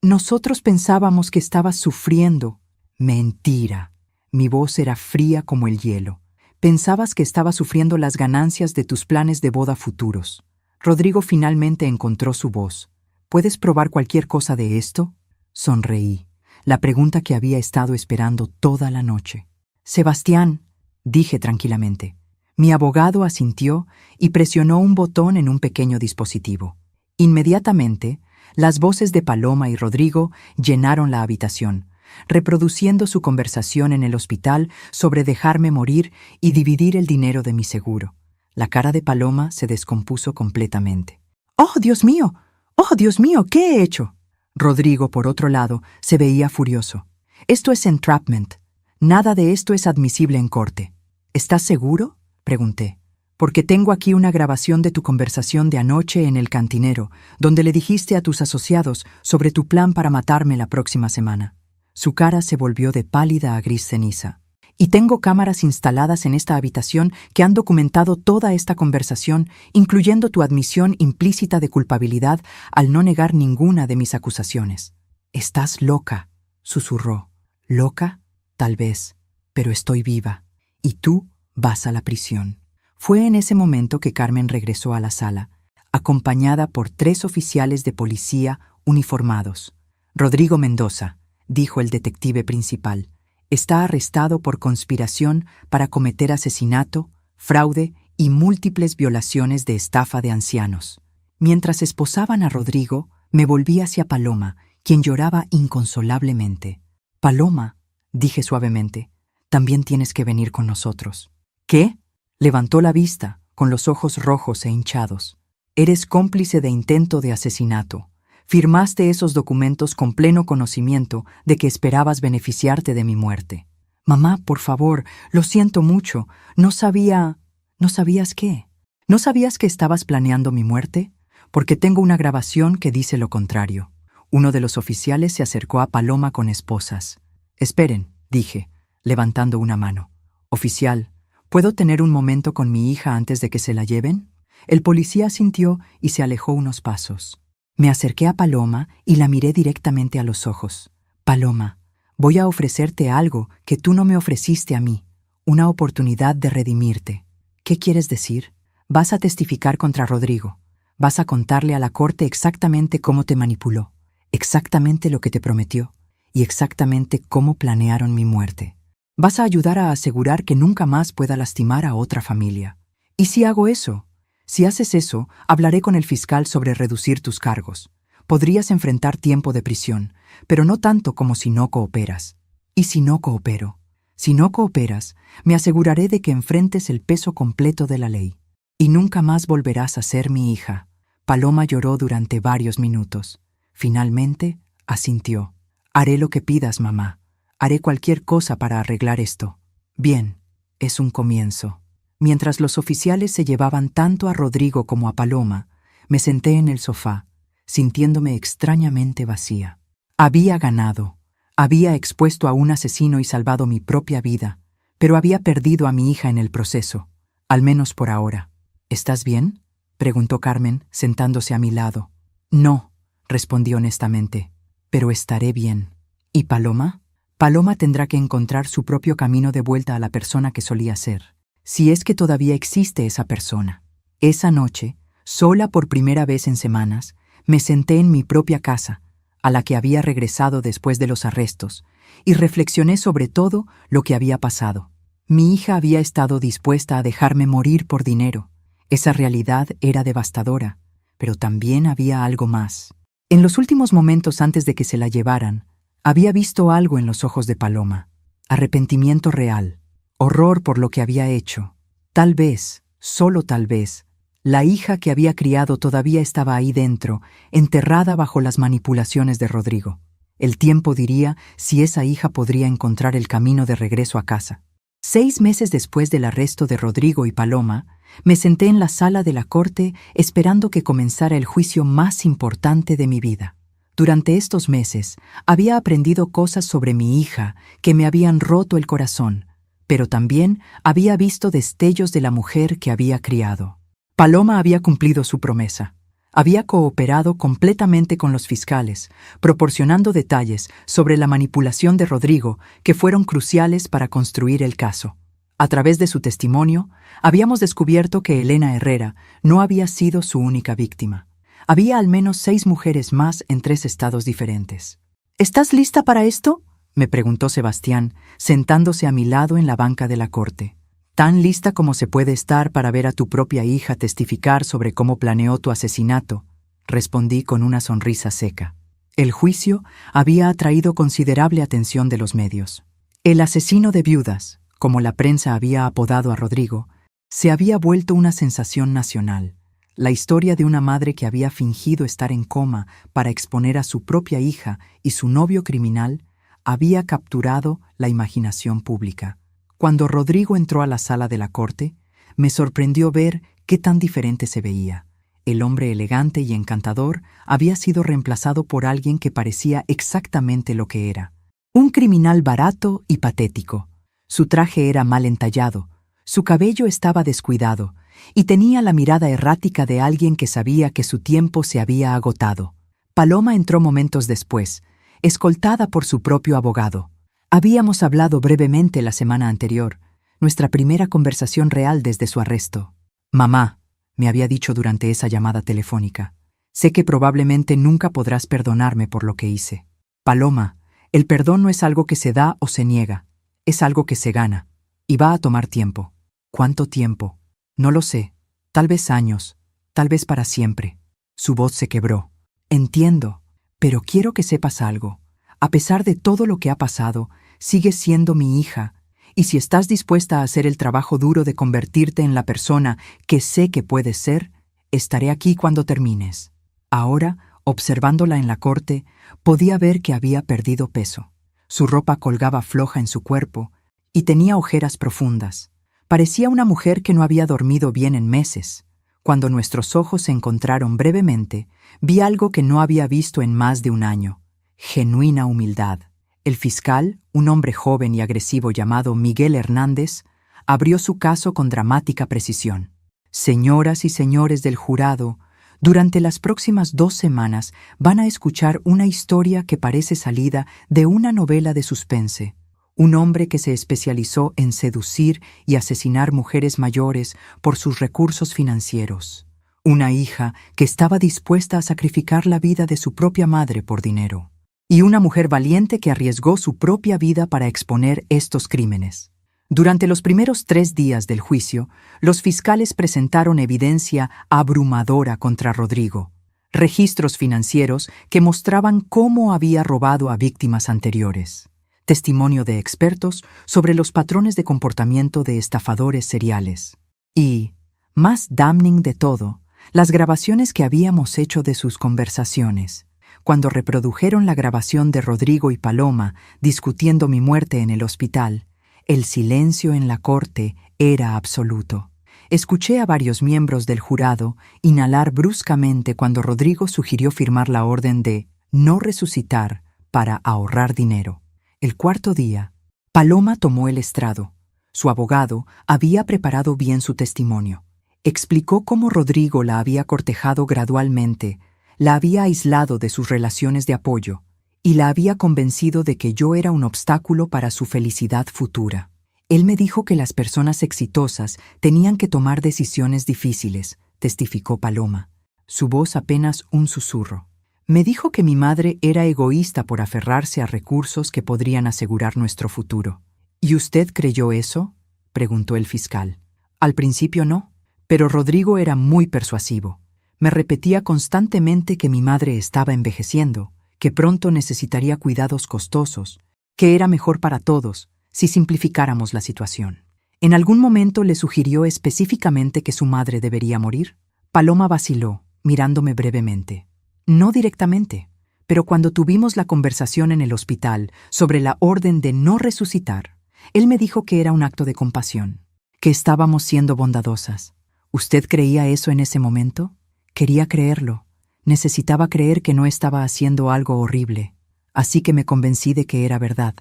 nosotros pensábamos que estabas sufriendo». «Mentira». Mi voz era fría como el hielo. «Pensabas que estabas sufriendo las ganancias de tus planes de boda futuros». Rodrigo finalmente encontró su voz. «¿Puedes probar cualquier cosa de esto?» Sonreí. La pregunta que había estado esperando toda la noche. «Sebastián», dije tranquilamente. Mi abogado asintió y presionó un botón en un pequeño dispositivo. Inmediatamente, las voces de Paloma y Rodrigo llenaron la habitación, reproduciendo su conversación en el hospital sobre dejarme morir y dividir el dinero de mi seguro. La cara de Paloma se descompuso completamente. «¡Oh, Dios mío! ¡Oh, Dios mío! ¿Qué he hecho?» Rodrigo, por otro lado, se veía furioso. «Esto es entrapment. Nada de esto es admisible en corte». «¿Estás seguro?», pregunté. «Porque tengo aquí una grabación de tu conversación de anoche en el cantinero, donde le dijiste a tus asociados sobre tu plan para matarme la próxima semana». Su cara se volvió de pálida a gris ceniza. «Y tengo cámaras instaladas en esta habitación que han documentado toda esta conversación, incluyendo tu admisión implícita de culpabilidad al no negar ninguna de mis acusaciones». «Estás loca», susurró. «¿Loca? Tal vez, pero estoy viva. Y tú vas a la prisión». Fue en ese momento que Carmen regresó a la sala, acompañada por 3 oficiales de policía uniformados. «Rodrigo Mendoza», dijo el detective principal, «está arrestado por conspiración para cometer asesinato, fraude y múltiples violaciones de estafa de ancianos». Mientras esposaban a Rodrigo, me volví hacia Paloma, quien lloraba inconsolablemente. «Paloma», dije suavemente, «también tienes que venir con nosotros». «¿Qué?». Levantó la vista, con los ojos rojos e hinchados. «Eres cómplice de intento de asesinato. Firmaste esos documentos con pleno conocimiento de que esperabas beneficiarte de mi muerte». «Mamá, por favor, lo siento mucho. No sabía...». «¿No sabías qué? ¿No sabías que estabas planeando mi muerte? Porque tengo una grabación que dice lo contrario». Uno de los oficiales se acercó a Paloma con esposas. «Esperen», dije, levantando una mano. «Oficial, ¿puedo tener un momento con mi hija antes de que se la lleven?». El policía asintió y se alejó unos pasos. Me acerqué a Paloma y la miré directamente a los ojos. «Paloma, voy a ofrecerte algo que tú no me ofreciste a mí, una oportunidad de redimirte». «¿Qué quieres decir?». «Vas a testificar contra Rodrigo. Vas a contarle a la corte exactamente cómo te manipuló, exactamente lo que te prometió y exactamente cómo planearon mi muerte. Vas a ayudar a asegurar que nunca más pueda lastimar a otra familia. ¿Y si hago eso? Si haces eso, hablaré con el fiscal sobre reducir tus cargos. Podrías enfrentar tiempo de prisión, pero no tanto como si no cooperas. ¿Y si no coopero? Si no cooperas, me aseguraré de que enfrentes el peso completo de la ley. Y nunca más volverás a ser mi hija». Paloma lloró durante varios minutos. Finalmente, asintió. Haré lo que pidas, mamá. Haré cualquier cosa para arreglar esto. Bien, es un comienzo. Mientras los oficiales se llevaban tanto a Rodrigo como a Paloma, me senté en el sofá, sintiéndome extrañamente vacía. Había ganado. Había expuesto a un asesino y salvado mi propia vida, pero había perdido a mi hija en el proceso, al menos por ahora. ¿Estás bien?, preguntó Carmen, sentándose a mi lado. No, respondí honestamente, pero estaré bien. ¿Y Paloma? Paloma tendrá que encontrar su propio camino de vuelta a la persona que solía ser, si es que todavía existe esa persona. Esa noche, sola por primera vez en semanas, me senté en mi propia casa, a la que había regresado después de los arrestos, y reflexioné sobre todo lo que había pasado. Mi hija había estado dispuesta a dejarme morir por dinero. Esa realidad era devastadora, pero también había algo más. En los últimos momentos antes de que se la llevaran, había visto algo en los ojos de Paloma. Arrepentimiento real, horror por lo que había hecho. Tal vez, solo tal vez, la hija que había criado todavía estaba ahí dentro, enterrada bajo las manipulaciones de Rodrigo. El tiempo diría si esa hija podría encontrar el camino de regreso a casa. 6 meses después del arresto de Rodrigo y Paloma, me senté en la sala de la corte esperando que comenzara el juicio más importante de mi vida. Durante estos meses había aprendido cosas sobre mi hija que me habían roto el corazón, pero también había visto destellos de la mujer que había criado. Paloma había cumplido su promesa. Había cooperado completamente con los fiscales, proporcionando detalles sobre la manipulación de Rodrigo que fueron cruciales para construir el caso. A través de su testimonio, habíamos descubierto que Elena Herrera no había sido su única víctima. Había al menos 6 mujeres más en 3 estados diferentes. ¿Estás lista para esto?, me preguntó Sebastián, sentándose a mi lado en la banca de la corte. Tan lista como se puede estar para ver a tu propia hija testificar sobre cómo planeó tu asesinato, respondí con una sonrisa seca. El juicio había atraído considerable atención de los medios. El asesino de viudas, como la prensa había apodado a Rodrigo, se había vuelto una sensación nacional. La historia de una madre que había fingido estar en coma para exponer a su propia hija y su novio criminal había capturado la imaginación pública. Cuando Rodrigo entró a la sala de la corte, me sorprendió ver qué tan diferente se veía. El hombre elegante y encantador había sido reemplazado por alguien que parecía exactamente lo que era: un criminal barato y patético. Su traje era mal entallado, su cabello estaba descuidado, y tenía la mirada errática de alguien que sabía que su tiempo se había agotado. Paloma entró momentos después, escoltada por su propio abogado. Habíamos hablado brevemente la semana anterior, nuestra primera conversación real desde su arresto. «Mamá», me había dicho durante esa llamada telefónica, «sé que probablemente nunca podrás perdonarme por lo que hice. Paloma, el perdón no es algo que se da o se niega, es algo que se gana, y va a tomar tiempo». «¿Cuánto tiempo?». «No lo sé, tal vez años, tal vez para siempre». Su voz se quebró. «Entiendo, pero quiero que sepas algo. A pesar de todo lo que ha pasado, sigues siendo mi hija, y si estás dispuesta a hacer el trabajo duro de convertirte en la persona que sé que puedes ser, estaré aquí cuando termines». Ahora, observándola en la corte, podía ver que había perdido peso. Su ropa colgaba floja en su cuerpo y tenía ojeras profundas. Parecía una mujer que no había dormido bien en meses. Cuando nuestros ojos se encontraron brevemente, vi algo que no había visto en más de un año: genuina humildad. El fiscal, un hombre joven y agresivo llamado Miguel Hernández, abrió su caso con dramática precisión. «Señoras y señores del jurado, durante las próximas 2 semanas van a escuchar una historia que parece salida de una novela de suspense. Un hombre que se especializó en seducir y asesinar mujeres mayores por sus recursos financieros. Una hija que estaba dispuesta a sacrificar la vida de su propia madre por dinero. Y una mujer valiente que arriesgó su propia vida para exponer estos crímenes». Durante los primeros 3 días del juicio, los fiscales presentaron evidencia abrumadora contra Rodrigo. Registros financieros que mostraban cómo había robado a víctimas anteriores. Testimonio de expertos sobre los patrones de comportamiento de estafadores seriales. Y, más damning de todo, las grabaciones que habíamos hecho de sus conversaciones. cuando reprodujeron la grabación de Rodrigo y Paloma discutiendo mi muerte en el hospital, el silencio en la corte era absoluto. Escuché a varios miembros del jurado inhalar bruscamente cuando Rodrigo sugirió firmar la orden de no resucitar para ahorrar dinero. El cuarto día, Paloma tomó el estrado. Su abogado había preparado bien su testimonio. Explicó cómo Rodrigo la había cortejado gradualmente, la había aislado de sus relaciones de apoyo y la había convencido de que yo era un obstáculo para su felicidad futura. Él me dijo que las personas exitosas tenían que tomar decisiones difíciles, testificó Paloma, su voz apenas un susurro. Me dijo que mi madre era egoísta por aferrarse a recursos que podrían asegurar nuestro futuro. ¿Y usted creyó eso?, preguntó el fiscal. Al principio no, pero Rodrigo era muy persuasivo. Me repetía constantemente que mi madre estaba envejeciendo, que pronto necesitaría cuidados costosos, que era mejor para todos si simplificáramos la situación. ¿En algún momento le sugirió específicamente que su madre debería morir? Paloma vaciló, mirándome brevemente. No directamente, pero cuando tuvimos la conversación en el hospital sobre la orden de no resucitar, él me dijo que era un acto de compasión, que estábamos siendo bondadosas. ¿Usted creía eso en ese momento? Quería creerlo. Necesitaba creer que no estaba haciendo algo horrible, así que me convencí de que era verdad.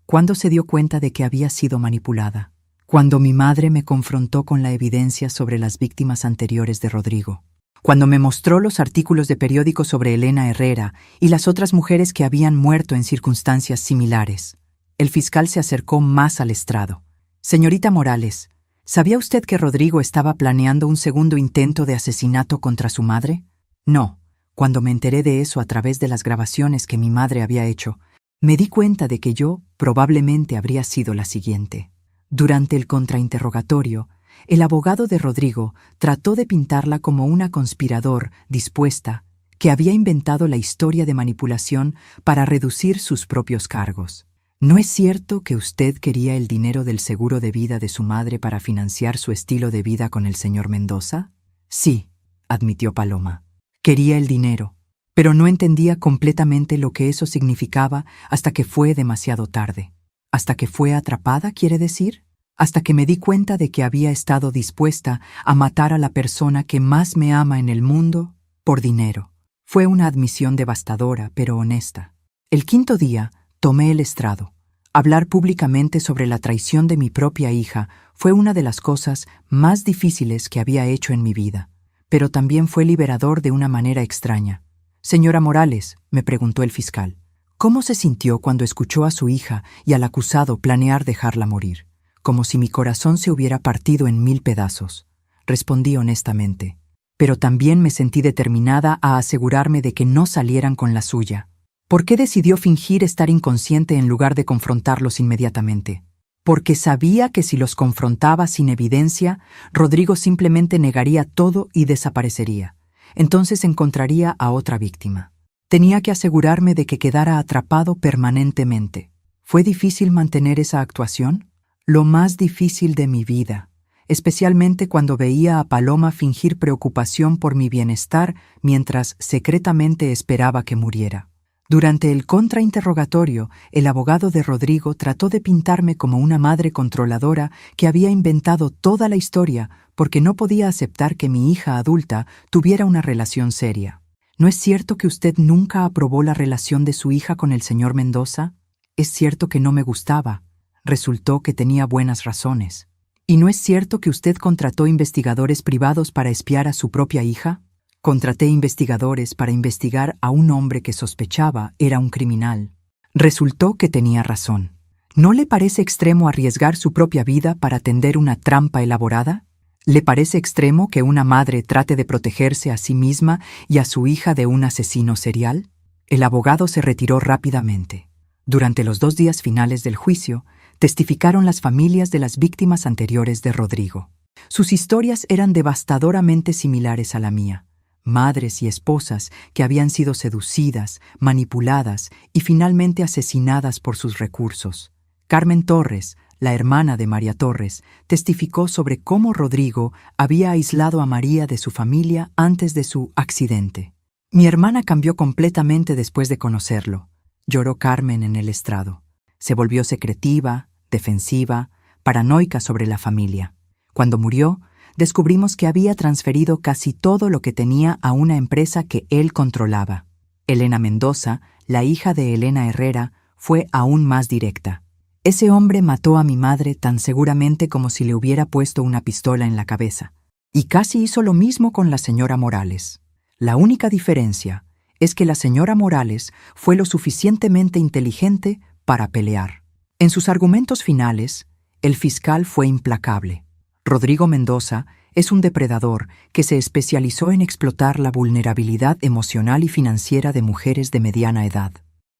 ¿Cuándo se dio cuenta de que había sido manipulada? Cuando mi madre me confrontó con la evidencia sobre las víctimas anteriores de Rodrigo. Cuando me mostró los artículos de periódico sobre Elena Herrera y las otras mujeres que habían muerto en circunstancias similares. El fiscal se acercó más al estrado. Señorita Morales, ¿sabía usted que Rodrigo estaba planeando un segundo intento de asesinato contra su madre? No. Cuando me enteré de eso a través de las grabaciones que mi madre había hecho, me di cuenta de que yo probablemente habría sido la siguiente. Durante el contrainterrogatorio, el abogado de Rodrigo trató de pintarla como una conspirador dispuesta que había inventado la historia de manipulación para reducir sus propios cargos. ¿No es cierto que usted quería el dinero del seguro de vida de su madre para financiar su estilo de vida con el señor Mendoza? Sí, admitió Paloma. Quería el dinero, pero no entendía completamente lo que eso significaba hasta que fue demasiado tarde. ¿Hasta que fue atrapada, quiere decir? Hasta que me di cuenta de que había estado dispuesta a matar a la persona que más me ama en el mundo por dinero. Fue una admisión devastadora, pero honesta. El quinto día, tomé el estrado. Hablar públicamente sobre la traición de mi propia hija fue una de las cosas más difíciles que había hecho en mi vida, pero también fue liberador de una manera extraña. Señora Morales, me preguntó el fiscal, ¿cómo se sintió cuando escuchó a su hija y al acusado planear dejarla morir? Como si mi corazón se hubiera partido en 1000 pedazos. Respondí honestamente. Pero también me sentí determinada a asegurarme de que no salieran con la suya. ¿Por qué decidió fingir estar inconsciente en lugar de confrontarlos inmediatamente? Porque sabía que si los confrontaba sin evidencia, Rodrigo simplemente negaría todo y desaparecería. Entonces encontraría a otra víctima. Tenía que asegurarme de que quedara atrapado permanentemente. ¿Fue difícil mantener esa actuación? Lo más difícil de mi vida, especialmente cuando veía a Paloma fingir preocupación por mi bienestar mientras secretamente esperaba que muriera. Durante el contrainterrogatorio, el abogado de Rodrigo trató de pintarme como una madre controladora que había inventado toda la historia porque no podía aceptar que mi hija adulta tuviera una relación seria. ¿No es cierto que usted nunca aprobó la relación de su hija con el señor Mendoza? Es cierto que no me gustaba. Resultó que tenía buenas razones. ¿Y no es cierto que usted contrató investigadores privados para espiar a su propia hija? Contraté investigadores para investigar a un hombre que sospechaba era un criminal. Resultó que tenía razón. ¿No le parece extremo arriesgar su propia vida para tender una trampa elaborada? ¿Le parece extremo que una madre trate de protegerse a sí misma y a su hija de un asesino serial? El abogado se retiró rápidamente. Durante los 2 días finales del juicio, testificaron las familias de las víctimas anteriores de Rodrigo. Sus historias eran devastadoramente similares a la mía. Madres y esposas que habían sido seducidas, manipuladas y finalmente asesinadas por sus recursos. Carmen Torres, la hermana de María Torres, testificó sobre cómo Rodrigo había aislado a María de su familia antes de su accidente. Mi hermana cambió completamente después de conocerlo. Lloró Carmen en el estrado. Se volvió secretiva, defensiva, paranoica sobre la familia. Cuando murió, descubrimos que había transferido casi todo lo que tenía a una empresa que él controlaba. Elena Mendoza, la hija de Elena Herrera, fue aún más directa. Ese hombre mató a mi madre tan seguramente como si le hubiera puesto una pistola en la cabeza. Y casi hizo lo mismo con la señora Morales. La única diferencia es que la señora Morales fue lo suficientemente inteligente para pelear. En sus argumentos finales, el fiscal fue implacable. Rodrigo Mendoza es un depredador que se especializó en explotar la vulnerabilidad emocional y financiera de mujeres de mediana edad.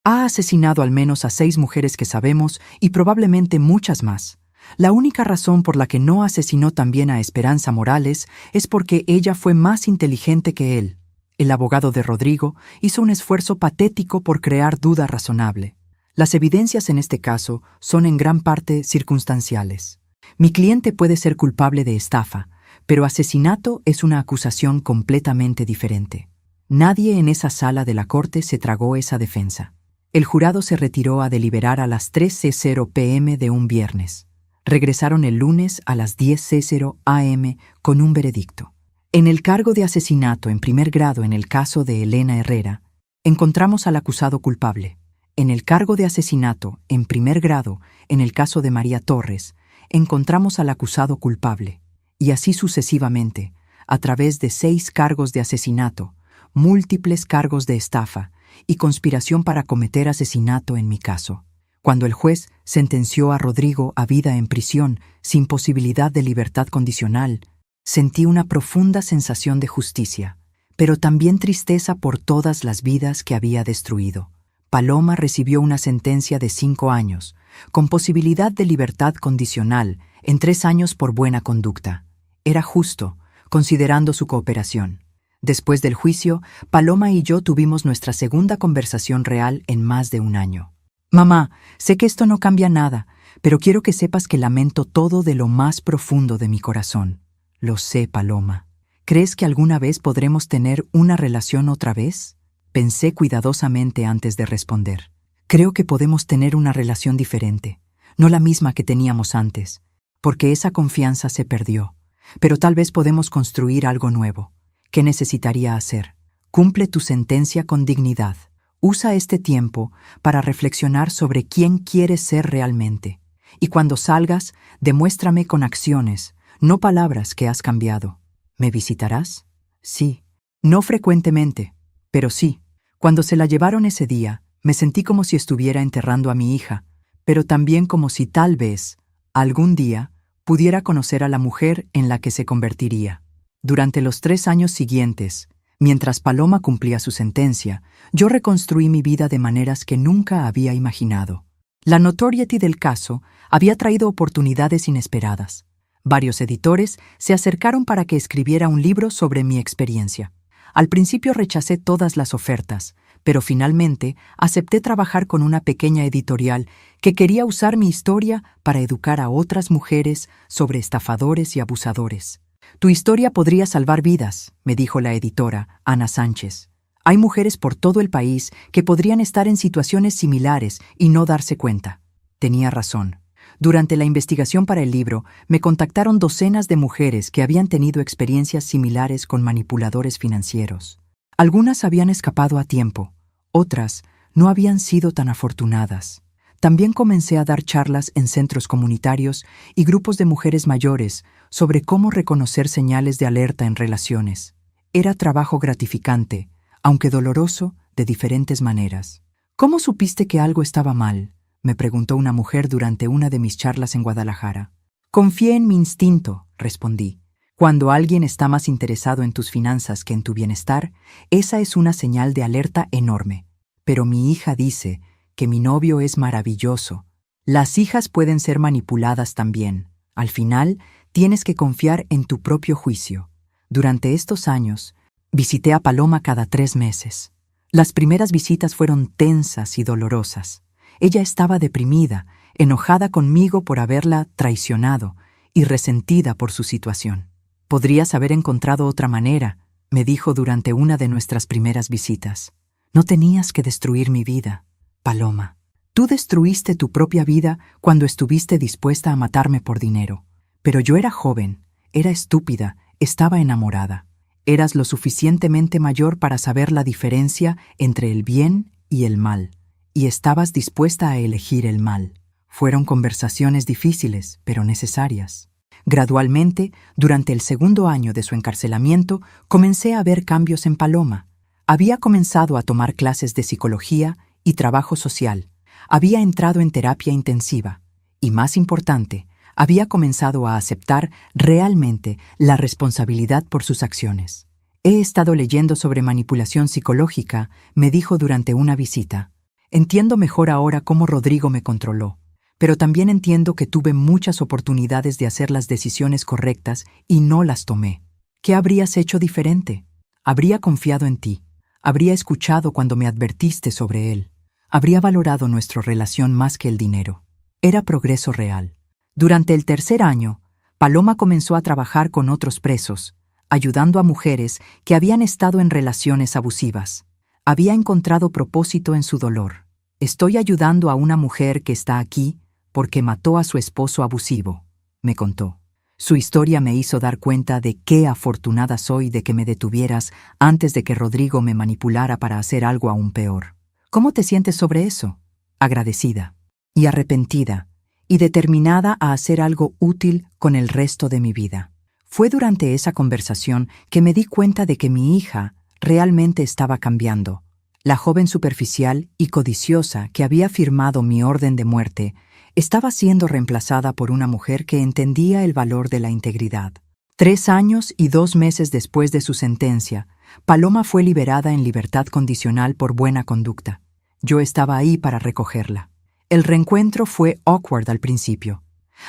Ha asesinado al menos a 6 mujeres que sabemos y probablemente muchas más. La única razón por la que no asesinó también a Esperanza Morales es porque ella fue más inteligente que él. El abogado de Rodrigo hizo un esfuerzo patético por crear duda razonable. Las evidencias en este caso son en gran parte circunstanciales. Mi cliente puede ser culpable de estafa, pero asesinato es una acusación completamente diferente. Nadie en esa sala de la corte se tragó esa defensa. El jurado se retiró a deliberar a las 3:00 p.m. de un viernes. Regresaron el lunes a las 10:00 a.m. con un veredicto. En el cargo de asesinato en primer grado en el caso de Elena Herrera, encontramos al acusado culpable. En el cargo de asesinato en primer grado en el caso de María Torres, encontramos al acusado culpable. Y así sucesivamente, a través de 6 cargos de asesinato, múltiples cargos de estafa y conspiración para cometer asesinato en mi caso. Cuando el juez sentenció a Rodrigo a vida en prisión sin posibilidad de libertad condicional, sentí una profunda sensación de justicia, pero también tristeza por todas las vidas que había destruido. Paloma recibió una sentencia de 5 años, con posibilidad de libertad condicional en 3 años por buena conducta. Era justo, considerando su cooperación. Después del juicio, Paloma y yo tuvimos nuestra segunda conversación real en más de un año. Mamá, sé que esto no cambia nada, pero quiero que sepas que lamento todo de lo más profundo de mi corazón. Lo sé, Paloma. ¿Crees que alguna vez podremos tener una relación otra vez? Pensé cuidadosamente antes de responder. Creo que podemos tener una relación diferente, no la misma que teníamos antes, porque esa confianza se perdió. Pero tal vez podemos construir algo nuevo. ¿Qué necesitaría hacer? Cumple tu sentencia con dignidad. Usa este tiempo para reflexionar sobre quién quieres ser realmente. Y cuando salgas, demuéstrame con acciones, no palabras, que has cambiado. ¿Me visitarás? Sí. No frecuentemente, pero sí. Cuando se la llevaron ese día, me sentí como si estuviera enterrando a mi hija, pero también como si tal vez, algún día, pudiera conocer a la mujer en la que se convertiría. Durante los 3 años siguientes, mientras Paloma cumplía su sentencia, yo reconstruí mi vida de maneras que nunca había imaginado. La notoriety del caso había traído oportunidades inesperadas. Varios editores se acercaron para que escribiera un libro sobre mi experiencia. Al principio rechacé todas las ofertas, pero finalmente acepté trabajar con una pequeña editorial que quería usar mi historia para educar a otras mujeres sobre estafadores y abusadores. Tu historia podría salvar vidas, me dijo la editora, Ana Sánchez. Hay mujeres por todo el país que podrían estar en situaciones similares y no darse cuenta. Tenía razón. Durante la investigación para el libro, me contactaron docenas de mujeres que habían tenido experiencias similares con manipuladores financieros. Algunas habían escapado a tiempo, otras no habían sido tan afortunadas. También comencé a dar charlas en centros comunitarios y grupos de mujeres mayores sobre cómo reconocer señales de alerta en relaciones. Era trabajo gratificante, aunque doloroso, de diferentes maneras. ¿Cómo supiste que algo estaba mal?, me preguntó una mujer durante una de mis charlas en Guadalajara. Confié en mi instinto, respondí. Cuando alguien está más interesado en tus finanzas que en tu bienestar, esa es una señal de alerta enorme. Pero mi hija dice que mi novio es maravilloso. Las hijas pueden ser manipuladas también. Al final, tienes que confiar en tu propio juicio. Durante estos años, visité a Paloma cada 3 meses. Las primeras visitas fueron tensas y dolorosas. Ella estaba deprimida, enojada conmigo por haberla traicionado y resentida por su situación. Podrías haber encontrado otra manera, me dijo durante una de nuestras primeras visitas. No tenías que destruir mi vida, Paloma. Tú destruiste tu propia vida cuando estuviste dispuesta a matarme por dinero. Pero yo era joven, era estúpida, estaba enamorada. Eras lo suficientemente mayor para saber la diferencia entre el bien y el mal, y estabas dispuesta a elegir el mal. Fueron conversaciones difíciles, pero necesarias. Gradualmente, durante el segundo año de su encarcelamiento, comencé a ver cambios en Paloma. Había comenzado a tomar clases de psicología y trabajo social. Había entrado en terapia intensiva. Y más importante, había comenzado a aceptar realmente la responsabilidad por sus acciones. He estado leyendo sobre manipulación psicológica, me dijo durante una visita. Entiendo mejor ahora cómo Rodrigo me controló. Pero también entiendo que tuve muchas oportunidades de hacer las decisiones correctas y no las tomé. ¿Qué habrías hecho diferente? Habría confiado en ti. Habría escuchado cuando me advertiste sobre él. Habría valorado nuestra relación más que el dinero. Era progreso real. Durante el tercer año, Paloma comenzó a trabajar con otros presos, ayudando a mujeres que habían estado en relaciones abusivas. Había encontrado propósito en su dolor. Estoy ayudando a una mujer que está aquí porque mató a su esposo abusivo, me contó. Su historia me hizo dar cuenta de qué afortunada soy de que me detuvieras antes de que Rodrigo me manipulara para hacer algo aún peor. ¿Cómo te sientes sobre eso? Agradecida y arrepentida y determinada a hacer algo útil con el resto de mi vida. Fue durante esa conversación que me di cuenta de que mi hija realmente estaba cambiando. La joven superficial y codiciosa que había firmado mi orden de muerte estaba siendo reemplazada por una mujer que entendía el valor de la integridad. 3 años y 2 meses después de su sentencia, Paloma fue liberada en libertad condicional por buena conducta. Yo estaba ahí para recogerla. El reencuentro fue awkward al principio.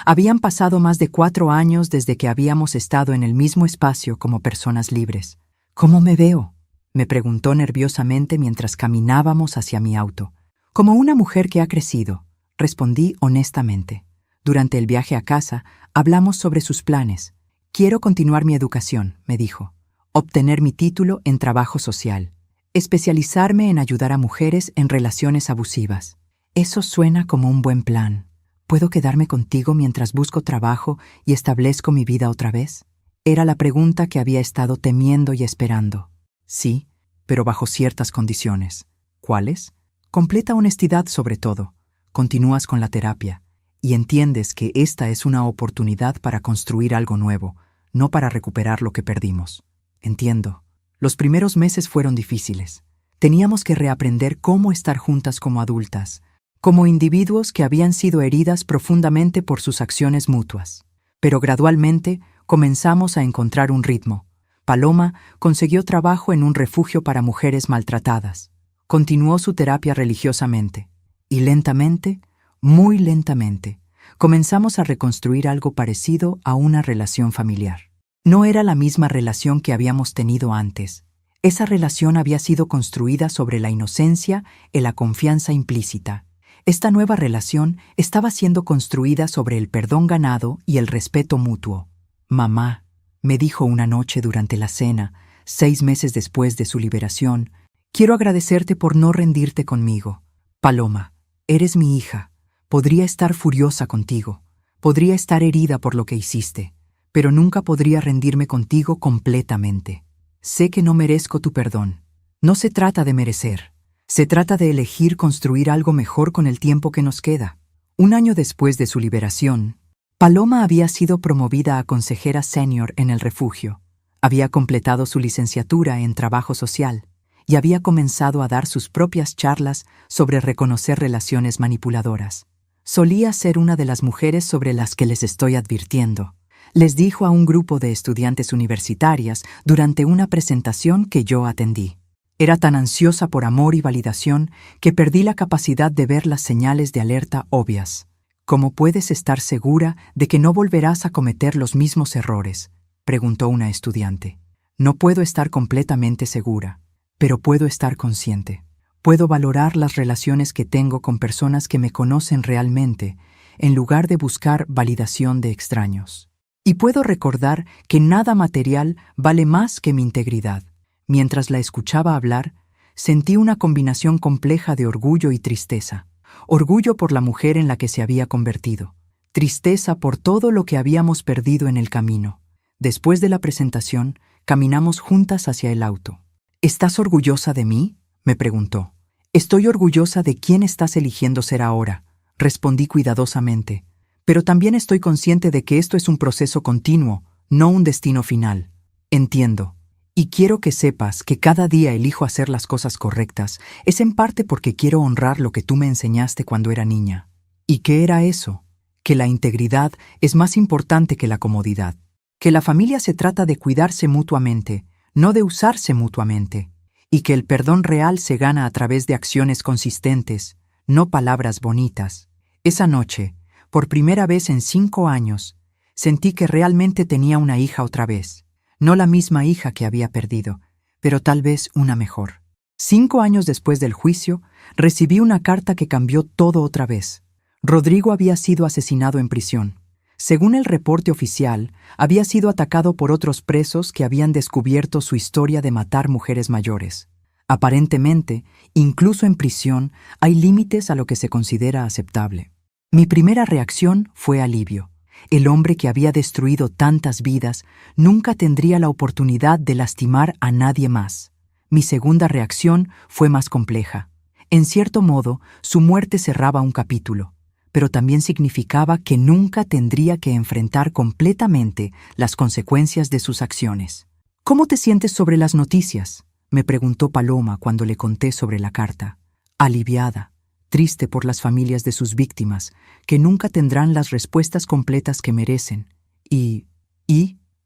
Habían pasado más de 4 años desde que habíamos estado en el mismo espacio como personas libres. ¿Cómo me veo?, me preguntó nerviosamente mientras caminábamos hacia mi auto. Como una mujer que ha crecido, respondí honestamente. Durante el viaje a casa, hablamos sobre sus planes. Quiero continuar mi educación, me dijo. Obtener mi título en trabajo social. Especializarme en ayudar a mujeres en relaciones abusivas. Eso suena como un buen plan. ¿Puedo quedarme contigo mientras busco trabajo y establezco mi vida otra vez? Era la pregunta que había estado temiendo y esperando. Sí, pero bajo ciertas condiciones. ¿Cuáles? Completa honestidad sobre todo. Continúas con la terapia y entiendes que esta es una oportunidad para construir algo nuevo, no para recuperar lo que perdimos. Entiendo. Los primeros meses fueron difíciles. Teníamos que reaprender cómo estar juntas como adultas, como individuos que habían sido heridas profundamente por sus acciones mutuas. Pero gradualmente comenzamos a encontrar un ritmo. Paloma consiguió trabajo en un refugio para mujeres maltratadas. Continuó su terapia religiosamente. Y lentamente, muy lentamente, comenzamos a reconstruir algo parecido a una relación familiar. No era la misma relación que habíamos tenido antes. Esa relación había sido construida sobre la inocencia y la confianza implícita. Esta nueva relación estaba siendo construida sobre el perdón ganado y el respeto mutuo. Mamá, me dijo una noche durante la cena, 6 meses después de su liberación, quiero agradecerte por no rendirte conmigo. Paloma, eres mi hija. Podría estar furiosa contigo. Podría estar herida por lo que hiciste. Pero nunca podría rendirme contigo completamente. Sé que no merezco tu perdón. No se trata de merecer. Se trata de elegir construir algo mejor con el tiempo que nos queda. 1 año después de su liberación, Paloma había sido promovida a consejera senior en el refugio. Había completado su licenciatura en trabajo social y había comenzado a dar sus propias charlas sobre reconocer relaciones manipuladoras. Solía ser una de las mujeres sobre las que les estoy advirtiendo, les dijo a un grupo de estudiantes universitarias durante una presentación que yo atendí. Era tan ansiosa por amor y validación que perdí la capacidad de ver las señales de alerta obvias. ¿Cómo puedes estar segura de que no volverás a cometer los mismos errores?, preguntó una estudiante. No puedo estar completamente segura, pero puedo estar consciente. Puedo valorar las relaciones que tengo con personas que me conocen realmente, en lugar de buscar validación de extraños. Y puedo recordar que nada material vale más que mi integridad. Mientras la escuchaba hablar, sentí una combinación compleja de orgullo y tristeza. Orgullo por la mujer en la que se había convertido. Tristeza por todo lo que habíamos perdido en el camino. Después de la presentación, caminamos juntas hacia el auto. ¿Estás orgullosa de mí?, me preguntó. Estoy orgullosa de quién estás eligiendo ser ahora, respondí cuidadosamente. Pero también estoy consciente de que esto es un proceso continuo, no un destino final. Entiendo. Y quiero que sepas que cada día elijo hacer las cosas correctas, es en parte porque quiero honrar lo que tú me enseñaste cuando era niña. ¿Y qué era eso? Que la integridad es más importante que la comodidad. Que la familia se trata de cuidarse mutuamente, no de usarse mutuamente. Y que el perdón real se gana a través de acciones consistentes, no palabras bonitas. Esa noche, por primera vez en 5 años, sentí que realmente tenía una hija otra vez. No la misma hija que había perdido, pero tal vez una mejor. 5 años después del juicio, recibí una carta que cambió todo otra vez. Rodrigo había sido asesinado en prisión. Según el reporte oficial, había sido atacado por otros presos que habían descubierto su historia de matar mujeres mayores. Aparentemente, incluso en prisión, hay límites a lo que se considera aceptable. Mi primera reacción fue alivio. El hombre que había destruido tantas vidas nunca tendría la oportunidad de lastimar a nadie más. Mi segunda reacción fue más compleja. En cierto modo, su muerte cerraba un capítulo, pero también significaba que nunca tendría que enfrentar completamente las consecuencias de sus acciones. ¿Cómo te sientes sobre las noticias?, me preguntó Paloma cuando le conté sobre la carta. Aliviada. Triste por las familias de sus víctimas, que nunca tendrán las respuestas completas que merecen, y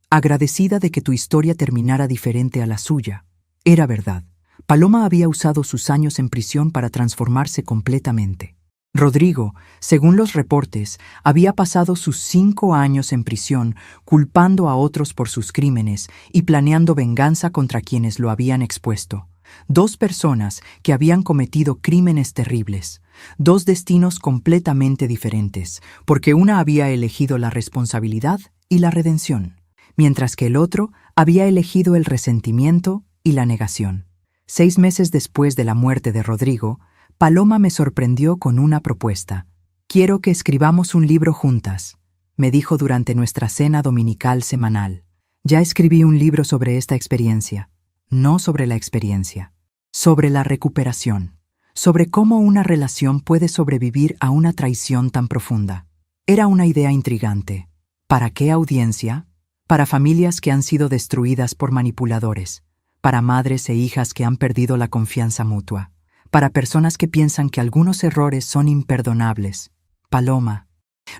agradecida de que tu historia terminara diferente a la suya. Era verdad. Paloma había usado sus años en prisión para transformarse completamente. Rodrigo, según los reportes, había pasado sus 5 años en prisión culpando a otros por sus crímenes y planeando venganza contra quienes lo habían expuesto. 2 personas que habían cometido crímenes terribles, 2 destinos completamente diferentes, porque una había elegido la responsabilidad y la redención, mientras que el otro había elegido el resentimiento y la negación. 6 meses después de la muerte de Rodrigo, Paloma me sorprendió con una propuesta. «Quiero que escribamos un libro juntas», me dijo durante nuestra cena dominical semanal. Ya escribí un libro sobre esta experiencia. No sobre la experiencia, sobre la recuperación, sobre cómo una relación puede sobrevivir a una traición tan profunda. Era una idea intrigante. ¿Para qué audiencia? Para familias que han sido destruidas por manipuladores, para madres e hijas que han perdido la confianza mutua, para personas que piensan que algunos errores son imperdonables. Paloma,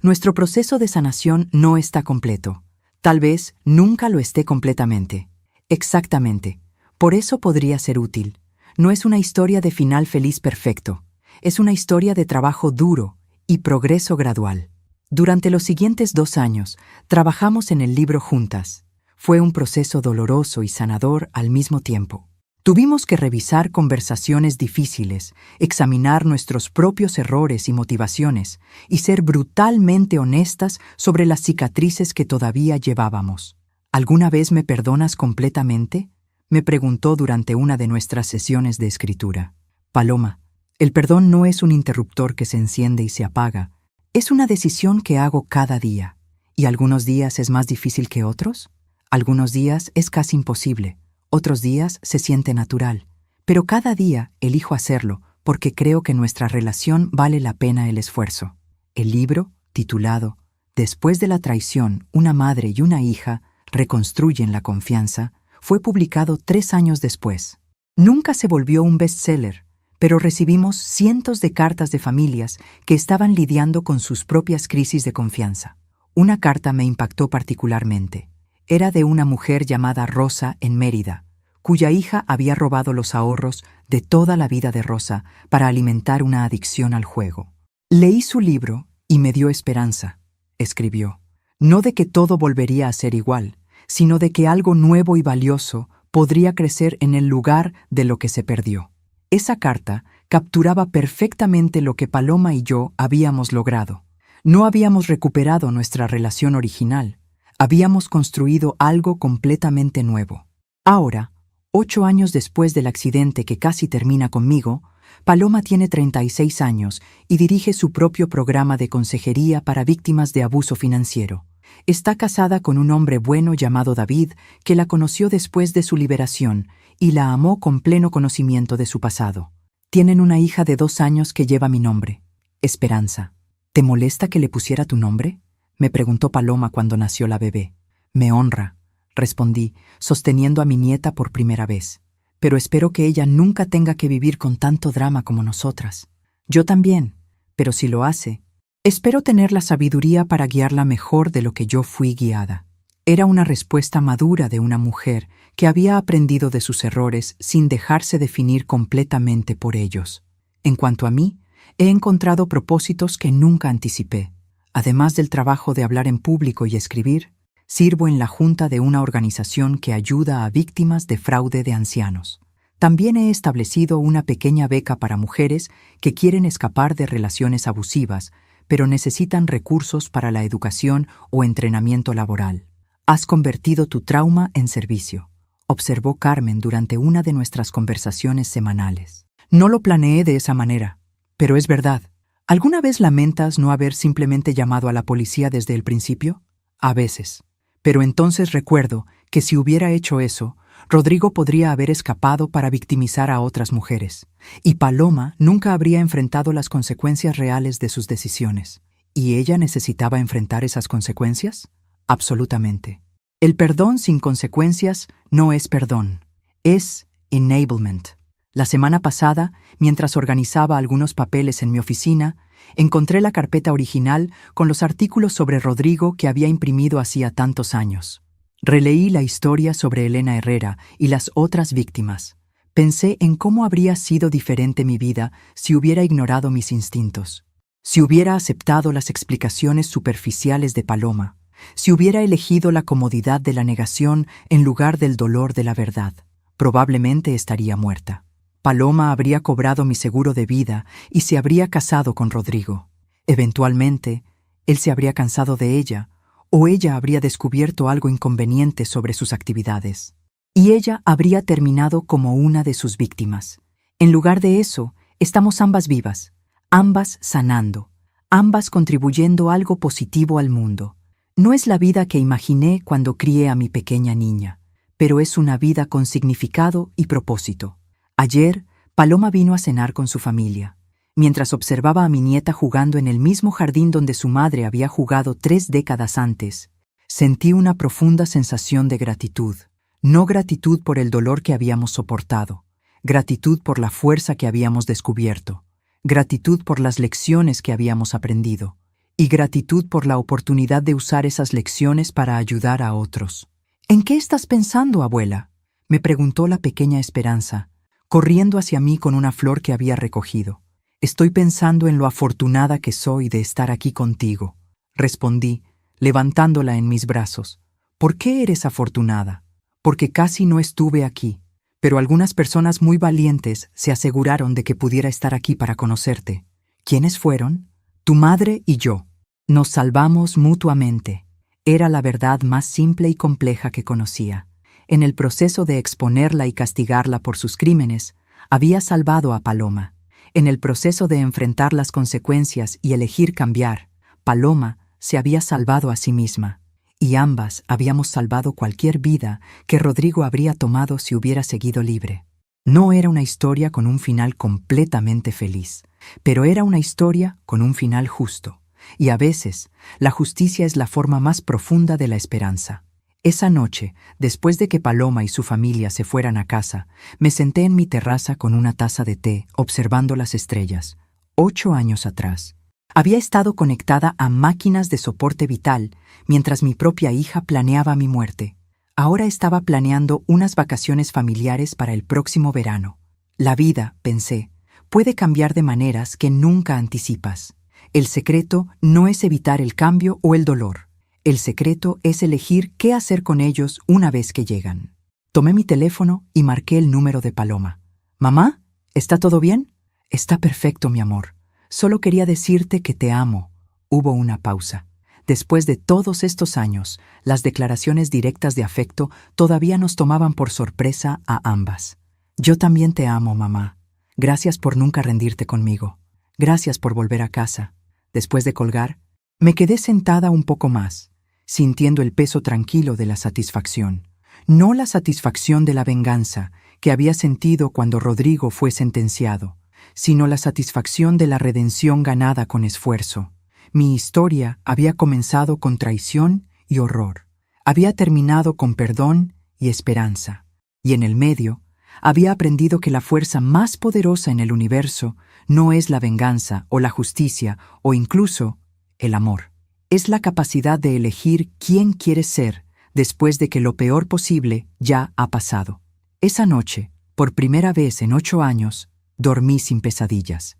nuestro proceso de sanación no está completo. Tal vez nunca lo esté completamente. Exactamente. Por eso podría ser útil. No es una historia de final feliz perfecto. Es una historia de trabajo duro y progreso gradual. Durante los siguientes 2 años, trabajamos en el libro juntas. Fue un proceso doloroso y sanador al mismo tiempo. Tuvimos que revisar conversaciones difíciles, examinar nuestros propios errores y motivaciones, y ser brutalmente honestas sobre las cicatrices que todavía llevábamos. ¿Alguna vez me perdonas completamente?, me preguntó durante una de nuestras sesiones de escritura. Paloma, el perdón no es un interruptor que se enciende y se apaga. Es una decisión que hago cada día. ¿Y algunos días es más difícil que otros? Algunos días es casi imposible. Otros días se siente natural. Pero cada día elijo hacerlo porque creo que nuestra relación vale la pena el esfuerzo. El libro, titulado Después de la traición, una madre y una hija reconstruyen la confianza, fue publicado 3 años después. Nunca se volvió un bestseller, pero recibimos cientos de cartas de familias que estaban lidiando con sus propias crisis de confianza. Una carta me impactó particularmente. Era de una mujer llamada Rosa en Mérida, cuya hija había robado los ahorros de toda la vida de Rosa para alimentar una adicción al juego. Leí su libro y me dio esperanza, escribió. No de que todo volvería a ser igual, sino de que algo nuevo y valioso podría crecer en el lugar de lo que se perdió. Esa carta capturaba perfectamente lo que Paloma y yo habíamos logrado. No habíamos recuperado nuestra relación original. Habíamos construido algo completamente nuevo. Ahora, 8 años después del accidente que casi termina conmigo, Paloma tiene 36 años y dirige su propio programa de consejería para víctimas de abuso financiero. Está casada con un hombre bueno llamado David, que la conoció después de su liberación y la amó con pleno conocimiento de su pasado. Tienen una hija de 2 años que lleva mi nombre, Esperanza. ¿Te molesta que le pusiera tu nombre?, me preguntó Paloma cuando nació la bebé. Me honra, respondí, sosteniendo a mi nieta por primera vez. Pero espero que ella nunca tenga que vivir con tanto drama como nosotras. Yo también, pero si lo hace, espero tener la sabiduría para guiarla mejor de lo que yo fui guiada. Era una respuesta madura de una mujer que había aprendido de sus errores sin dejarse definir completamente por ellos. En cuanto a mí, he encontrado propósitos que nunca anticipé. Además del trabajo de hablar en público y escribir, sirvo en la junta de una organización que ayuda a víctimas de fraude de ancianos. También he establecido una pequeña beca para mujeres que quieren escapar de relaciones abusivas, pero necesitan recursos para la educación o entrenamiento laboral. Has convertido tu trauma en servicio, observó Carmen durante una de nuestras conversaciones semanales. No lo planeé de esa manera, pero es verdad. ¿Alguna vez lamentas no haber simplemente llamado a la policía desde el principio? A veces. Pero entonces recuerdo que si hubiera hecho eso, Rodrigo podría haber escapado para victimizar a otras mujeres, y Paloma nunca habría enfrentado las consecuencias reales de sus decisiones. ¿Y ella necesitaba enfrentar esas consecuencias? Absolutamente. El perdón sin consecuencias no es perdón, es enablement. La semana pasada, mientras organizaba algunos papeles en mi oficina, encontré la carpeta original con los artículos sobre Rodrigo que había imprimido hacía tantos años. Releí la historia sobre Elena Herrera y las otras víctimas. Pensé en cómo habría sido diferente mi vida si hubiera ignorado mis instintos, si hubiera aceptado las explicaciones superficiales de Paloma, si hubiera elegido la comodidad de la negación en lugar del dolor de la verdad. Probablemente estaría muerta. Paloma habría cobrado mi seguro de vida y se habría casado con Rodrigo. Eventualmente, él se habría cansado de ella, o ella habría descubierto algo inconveniente sobre sus actividades. Y ella habría terminado como una de sus víctimas. En lugar de eso, estamos ambas vivas, ambas sanando, ambas contribuyendo algo positivo al mundo. No es la vida que imaginé cuando crié a mi pequeña niña, pero es una vida con significado y propósito. Ayer, Paloma vino a cenar con su familia. Mientras observaba a mi nieta jugando en el mismo jardín donde su madre había jugado 3 décadas antes, sentí una profunda sensación de gratitud. No gratitud por el dolor que habíamos soportado, gratitud por la fuerza que habíamos descubierto, gratitud por las lecciones que habíamos aprendido, y gratitud por la oportunidad de usar esas lecciones para ayudar a otros. ¿En qué estás pensando, abuela?, me preguntó la pequeña Esperanza, corriendo hacia mí con una flor que había recogido. Estoy pensando en lo afortunada que soy de estar aquí contigo, respondí, levantándola en mis brazos. ¿Por qué eres afortunada? Porque casi no estuve aquí, pero algunas personas muy valientes se aseguraron de que pudiera estar aquí para conocerte. ¿Quiénes fueron? Tu madre y yo. Nos salvamos mutuamente. Era la verdad más simple y compleja que conocía. En el proceso de exponerla y castigarla por sus crímenes, había salvado a Paloma. En el proceso de enfrentar las consecuencias y elegir cambiar, Paloma se había salvado a sí misma, y ambas habíamos salvado cualquier vida que Rodrigo habría tomado si hubiera seguido libre. No era una historia con un final completamente feliz, pero era una historia con un final justo, y a veces la justicia es la forma más profunda de la esperanza. Esa noche, después de que Paloma y su familia se fueran a casa, me senté en mi terraza con una taza de té, observando las estrellas. 8 años atrás, había estado conectada a máquinas de soporte vital mientras mi propia hija planeaba mi muerte. Ahora estaba planeando unas vacaciones familiares para el próximo verano. La vida, pensé, puede cambiar de maneras que nunca anticipas. El secreto no es evitar el cambio o el dolor. El secreto es elegir qué hacer con ellos una vez que llegan. Tomé mi teléfono y marqué el número de Paloma. «¿Mamá? ¿Está todo bien?» «Está perfecto, mi amor. Solo quería decirte que te amo». Hubo una pausa. Después de todos estos años, las declaraciones directas de afecto todavía nos tomaban por sorpresa a ambas. Yo también te amo, mamá. Gracias por nunca rendirte conmigo. Gracias por volver a casa. Después de colgar, me quedé sentada un poco más, sintiendo el peso tranquilo de la satisfacción. No la satisfacción de la venganza que había sentido cuando Rodrigo fue sentenciado, sino la satisfacción de la redención ganada con esfuerzo. Mi historia había comenzado con traición y horror. Había terminado con perdón y esperanza. Y en el medio, había aprendido que la fuerza más poderosa en el universo no es la venganza o la justicia o incluso el amor. Es la capacidad de elegir quién quieres ser después de que lo peor posible ya ha pasado. Esa noche, por primera vez en 8 años, dormí sin pesadillas.